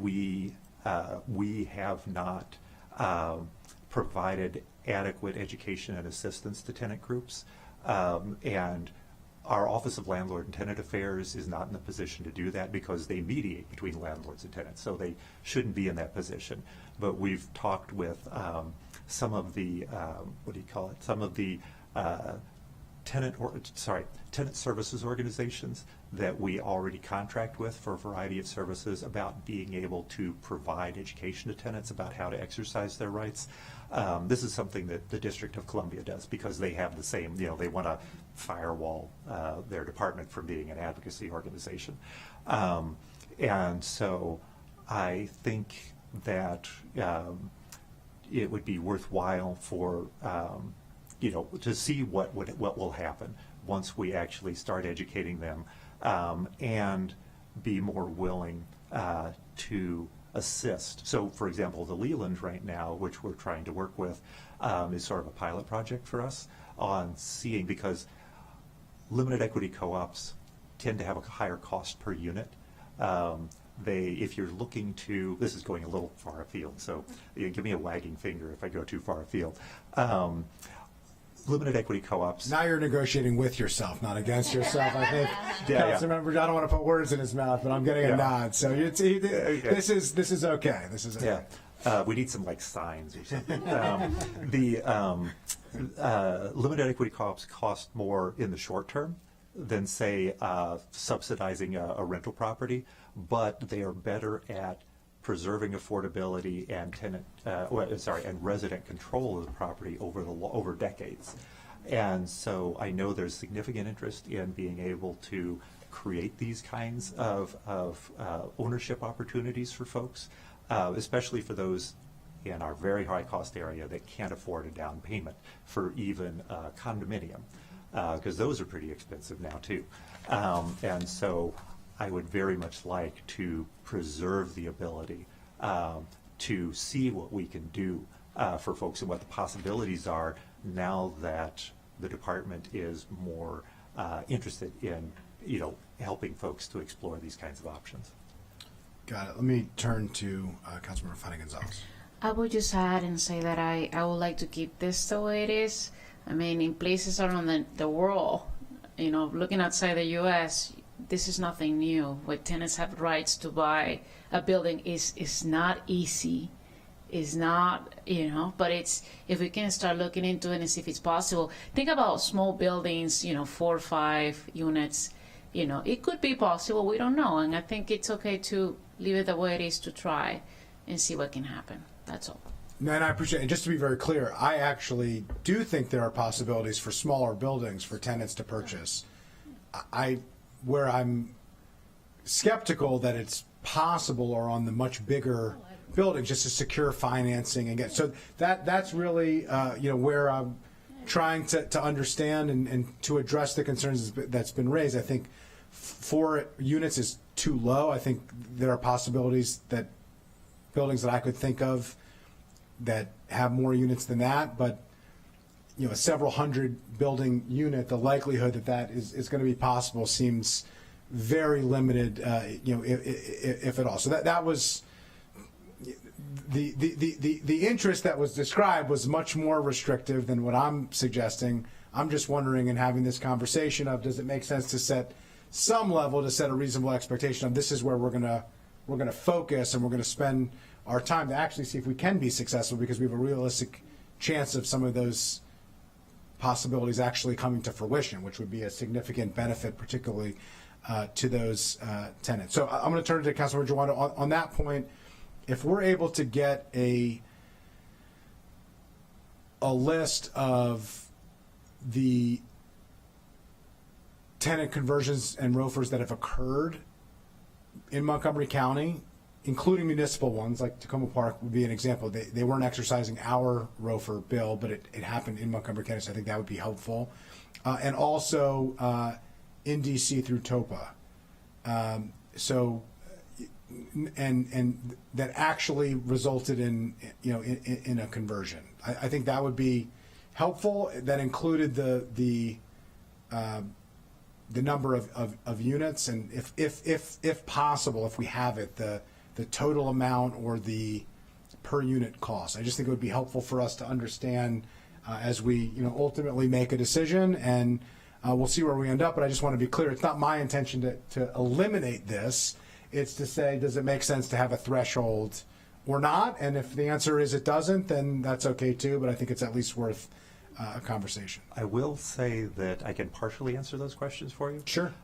We have not provided adequate education and assistance to tenant groups, and our Office of Landlord and Tenant Affairs is not in the position to do that because they mediate between landlords and tenants, so they shouldn't be in that position. But we've talked with some of the some of the tenant services organizations that we already contract with for a variety of services about being able to provide education to tenants about how to exercise their rights. This is something that the District of Columbia does because they have the same, they want to firewall their department from being an advocacy organization. And so I think that it would be worthwhile for to see what will happen once we actually start educating them, and be more willing to assist. So, for example, the Leland right now, which we're trying to work with, is sort of a pilot project for us on seeing, because limited equity co-ops tend to have a higher cost per unit. If you're looking to, this is going a little far afield, so give me a wagging finger if I go too far afield. Limited equity co-ops. Now you're negotiating with yourself, not against yourself. I think. Councilmember, I don't want to put words in his mouth, but I'm getting a nod. So this is okay. This is okay. We need some signs or something. Limited equity co-ops cost more in the short term than, say, subsidizing a rental property, but they are better at preserving affordability and and resident control of the property over decades. And so I know there's significant interest in being able to create these kinds of ownership opportunities for folks, especially for those in our very high cost area that can't afford a down payment for even a condominium, because those are pretty expensive now too. And so I would very much like to preserve the ability to see what we can do for folks and what the possibilities are now that the department is more interested in helping folks to explore these kinds of options. Got it. Let me turn to Councilmember Fanny Gonzalez. I would just add and say that I would like to keep this the way it is. I mean, in places around the world, looking outside the U.S., this is nothing new. Where tenants have rights to buy a building is not easy. It's not, but it's, if we can start looking into it and see if it's possible. Think about small buildings, 4 or 5 units. It could be possible. We don't know. And I think it's okay to leave it the way it is to try and see what can happen. That's all. No, and I appreciate it. And just to be very clear, I actually do think there are possibilities for smaller buildings for tenants to purchase. Where I'm skeptical that it's possible or on the much bigger buildings, just to secure financing and get. So that's really where I'm trying to understand and to address the concerns that's been raised. I think 4 units is too low. I think there are possibilities that buildings that I could think of that have more units than that, but a several hundred building unit, the likelihood that is going to be possible seems very limited, if at all. So that was the interest that was described was much more restrictive than what I'm suggesting. I'm just wondering, in having this conversation of, does it make sense to set some level to set a reasonable expectation of this is where we're gonna focus, and we're gonna spend our time to actually see if we can be successful, because we have a realistic chance of some of those possibilities actually coming to fruition, which would be a significant benefit, particularly to those tenants. So I'm going to turn to Councilmember Jawanda on that point. If we're able to get a list of the tenant conversions and ROFRs that have occurred in Montgomery County, including municipal ones, like Tacoma Park would be an example. They weren't exercising our ROFR bill, but it happened in Montgomery County, so I think that would be helpful. And also in DC through TOPA. And that actually resulted in, in a conversion. I think that would be helpful. That included the number of units, and if possible, if we have it, the total amount or the per unit cost. I just think it would be helpful for us to understand as we ultimately make a decision, and we'll see where we end up. But I just want to be clear, it's not my intention to eliminate this. It's to say, does it make sense to have a threshold or not? And if the answer is it doesn't, then that's okay too, but I think it's at least worth a conversation. I will say that I can partially answer those questions for you. Sure.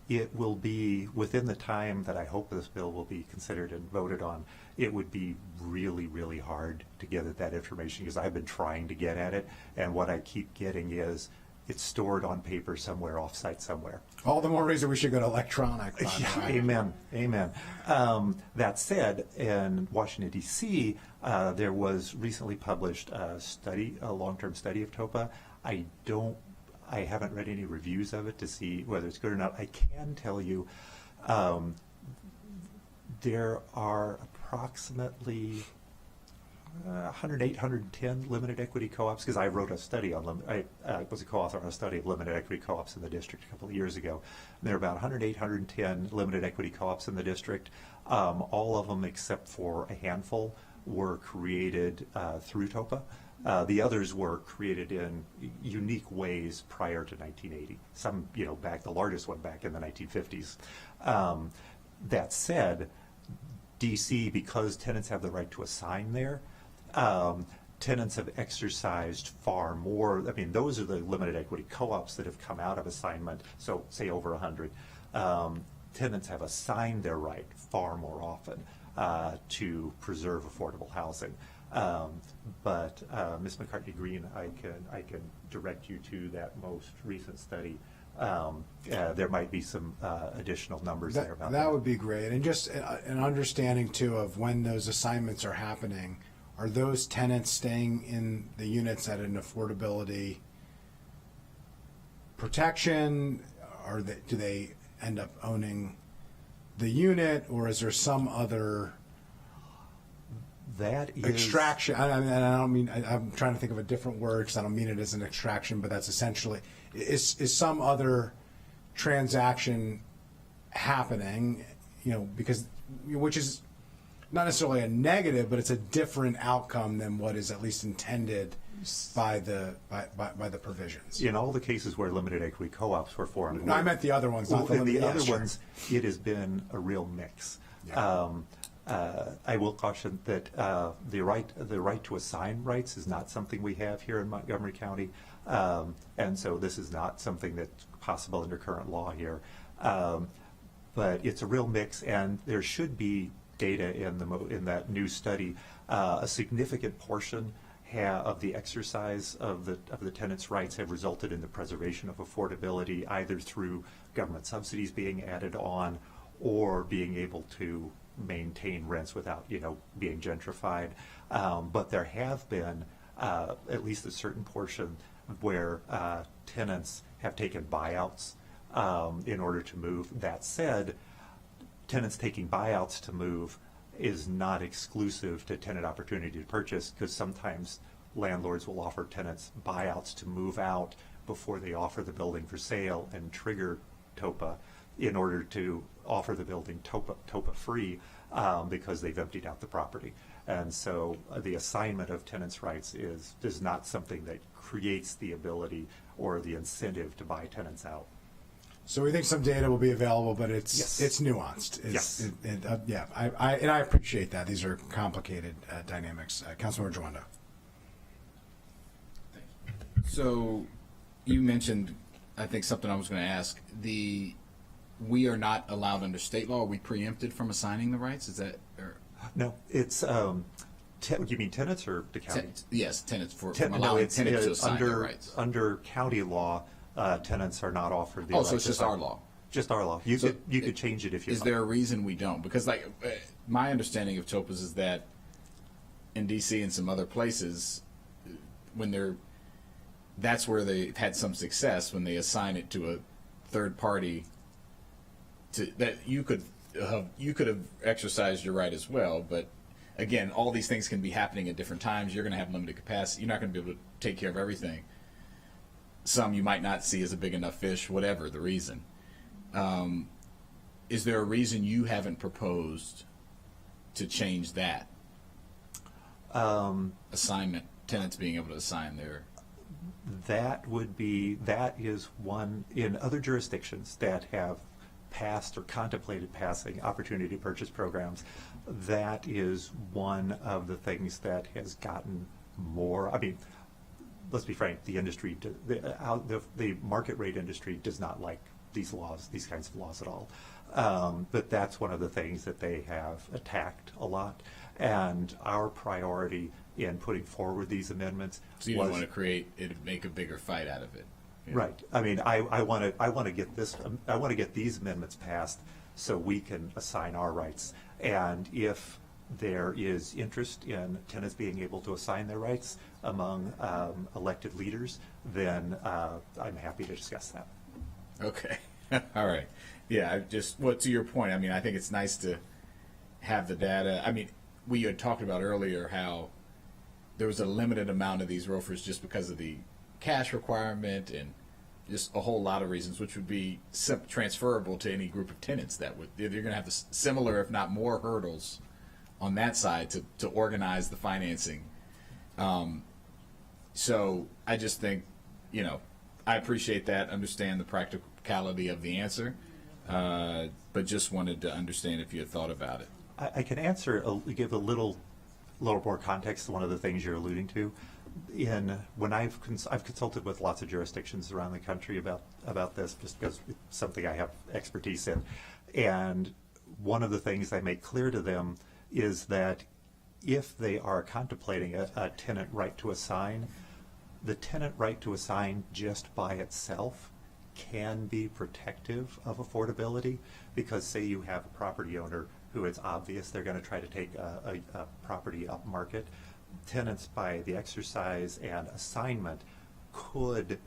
It will be within the time that I hope this bill will be considered and voted on. It would be really, really hard to get at that information, because I've been trying to get at it, and what I keep getting is it's stored on paper somewhere, offsite somewhere. All the more reason we should go to electronic. Yeah, amen, amen. That said, in Washington, D.C., there was recently published a long-term study of TOPA. I haven't read any reviews of it to see whether it's good or not. I can tell you there are approximately 108, 110 limited equity co-ops, because I wrote a study on I was a co-author on a study of limited equity co-ops in the district a couple of years ago. And there are about 108, 110 limited equity co-ops in the district. All of them, except for a handful, were created through TOPA. The others were created in unique ways prior to 1980. Some, the largest one back in the 1950s. That said, DC, because tenants have the right to assign there, tenants have exercised far more. I mean, those are the limited equity co-ops that have come out of assignment, so say over 100. Tenants have assigned their right far more often to preserve affordable housing. But Ms. McCartney-Green, I can direct you to that most recent study. There might be some additional numbers there about that. That would be great. And just an understanding, too, of when those assignments are happening. Are those tenants staying in the units at an affordability protection? Do they end up owning the unit, or is there some other extraction? I'm trying to think of a different word, because I don't mean it as an extraction, but that's essentially, is some other transaction happening, which is not necessarily a negative, but it's a different outcome than what is at least intended by the provisions. In all the cases where limited equity co-ops were formed. No, I meant the other ones, not the limited. In the other ones, it has been a real mix. Yeah. I will caution that the right to assign rights is not something we have here in Montgomery County, and so this is not something that's possible under current law here. But it's a real mix, and there should be data in that new study. A significant portion of the exercise of the tenants' rights have resulted in the preservation of affordability, either through government subsidies being added on or being able to maintain rents without being gentrified. But there have been at least a certain portion where tenants have taken buyouts in order to move. That said, tenants taking buyouts to move is not exclusive to tenant opportunity to purchase, because sometimes landlords will offer tenants buyouts to move out before they offer the building for sale and trigger TOPA in order to offer the building TOPA free because they've emptied out the property. And so the assignment of tenants' rights is not something that creates the ability or the incentive to buy tenants out. So we think some data will be available, but it's Yes. it's nuanced. Yes. Yeah, I appreciate that. These are complicated dynamics. Councilmember Joanda. So you mentioned, I think, something I was going to ask. We are not allowed under state law. Are we preempted from assigning the rights? Is that? No, it's, you mean tenants or the county? Yes, tenants from No, allowing it's, tenants to assign their under, rights. under county law, tenants are not offered the. Oh, so right it's to just assign. our law. Just our law. You So could change it if you. Is there a reason we don't? Because my understanding of TOPAs is that in DC and some other places, that's where they've had some success when they assign it to a third party. That you could have exercised your right as well, but again, all these things can be happening at different times. You're going to have limited capacity. You're not going to be able to take care of everything. Some you might not see as a big enough fish, whatever the reason. Is there a reason you haven't proposed to change that? Assignment, tenants being able to assign their. That is one, in other jurisdictions that have passed or contemplated passing opportunity purchase programs, that is one of the things that has gotten more, I mean, let's be frank, the industry, the market rate industry does not like these laws, these kinds of laws at all. But that's one of the things that they have attacked a lot. And our priority in putting forward these amendments So you don't want to make a bigger fight out of it. You know? Right. I mean, I want to get these amendments passed so we can assign our rights. And if there is interest in tenants being able to assign their rights among elected leaders, then I'm happy to discuss that. Okay. All right. Yeah, to your point, I mean, I think it's nice to have the data. I mean, we had talked about earlier how there was a limited amount of these ROFRs just because of the cash requirement and just a whole lot of reasons, which would be transferable to any group of tenants. You're going to have similar, if not more, hurdles on that side to organize the financing. So I just think, I appreciate that, understand the practicality of the answer, but just wanted to understand if you had thought about it. I can give a little more context to one of the things you're alluding to. When I've consulted with lots of jurisdictions around the country about this, just because it's something I have expertise in, and one of the things I make clear to them is that if they are contemplating a tenant right to assign, the tenant right to assign just by itself can be protective of affordability, because say you have a property owner who it's obvious they're going to try to take a property up market. Tenants, by the exercise and assignment, could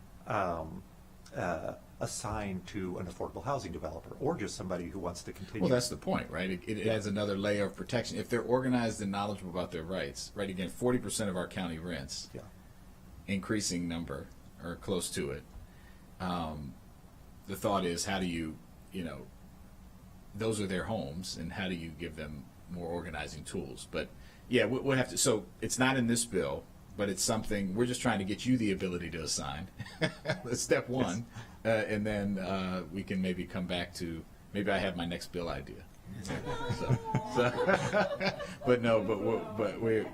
assign to an affordable housing developer or just somebody who wants to continue. Well, that's the point, right? It adds another layer of protection. If they're organized and knowledgeable about their rights, right? Again, 40% of our county rents, Yeah. increasing number or close to it. The thought is, how do you, those are their homes, and how do you give them more organizing tools? But yeah, we'll have to. So it's not in this bill, but it's something we're just trying to get you the ability to assign. That's step one, and then we can maybe come back to. Maybe I have my next bill idea. But we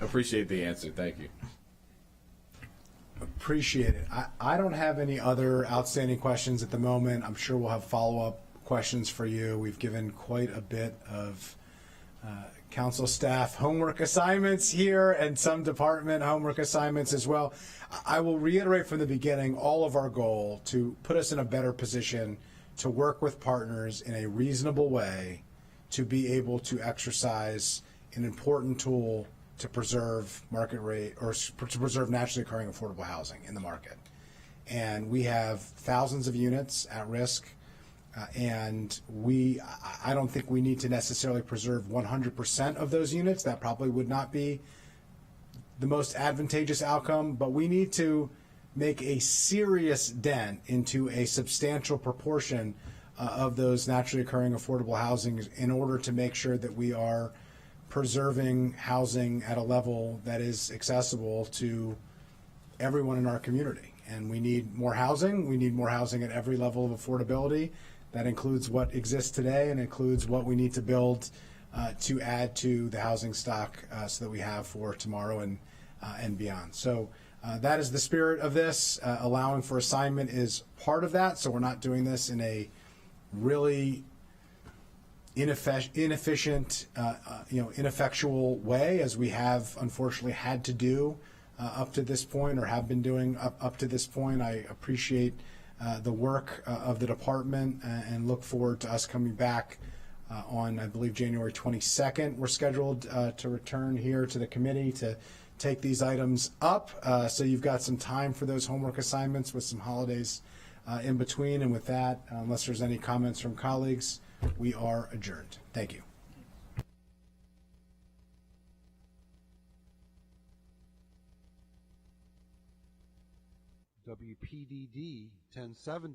appreciate the answer. Thank you. Appreciate it. I don't have any other outstanding questions at the moment. I'm sure we'll have follow-up questions for you. We've given quite a bit of council staff homework assignments here and some department homework assignments as well. I will reiterate from the beginning all of our goal to put us in a better position to work with partners in a reasonable way to be able to exercise an important tool to preserve market rate or to preserve naturally occurring affordable housing in the market. And we have thousands of units at risk. And I don't think we need to necessarily preserve 100% of those units. That probably would not be the most advantageous outcome, but we need to make a serious dent into a substantial proportion of those naturally occurring affordable housing in order to make sure that we are preserving housing at a level that is accessible to everyone in our community. And we need more housing. We need more housing at every level of affordability. That includes what exists today and includes what we need to build to add to the housing stock so that we have for tomorrow and beyond. So that is the spirit of this. Allowing for assignment is part of that. So we're not doing this in a really inefficient, ineffectual way, as we have unfortunately had to do up to this point, or have been doing up to this point. I appreciate the work of the department and look forward to us coming back on, I believe, January 22nd. We're scheduled to return here to the committee to take these items up. So you've got some time for those homework assignments with some holidays in between. And with that, unless there's any comments from colleagues, we are adjourned. Thank you. WPDD 1070.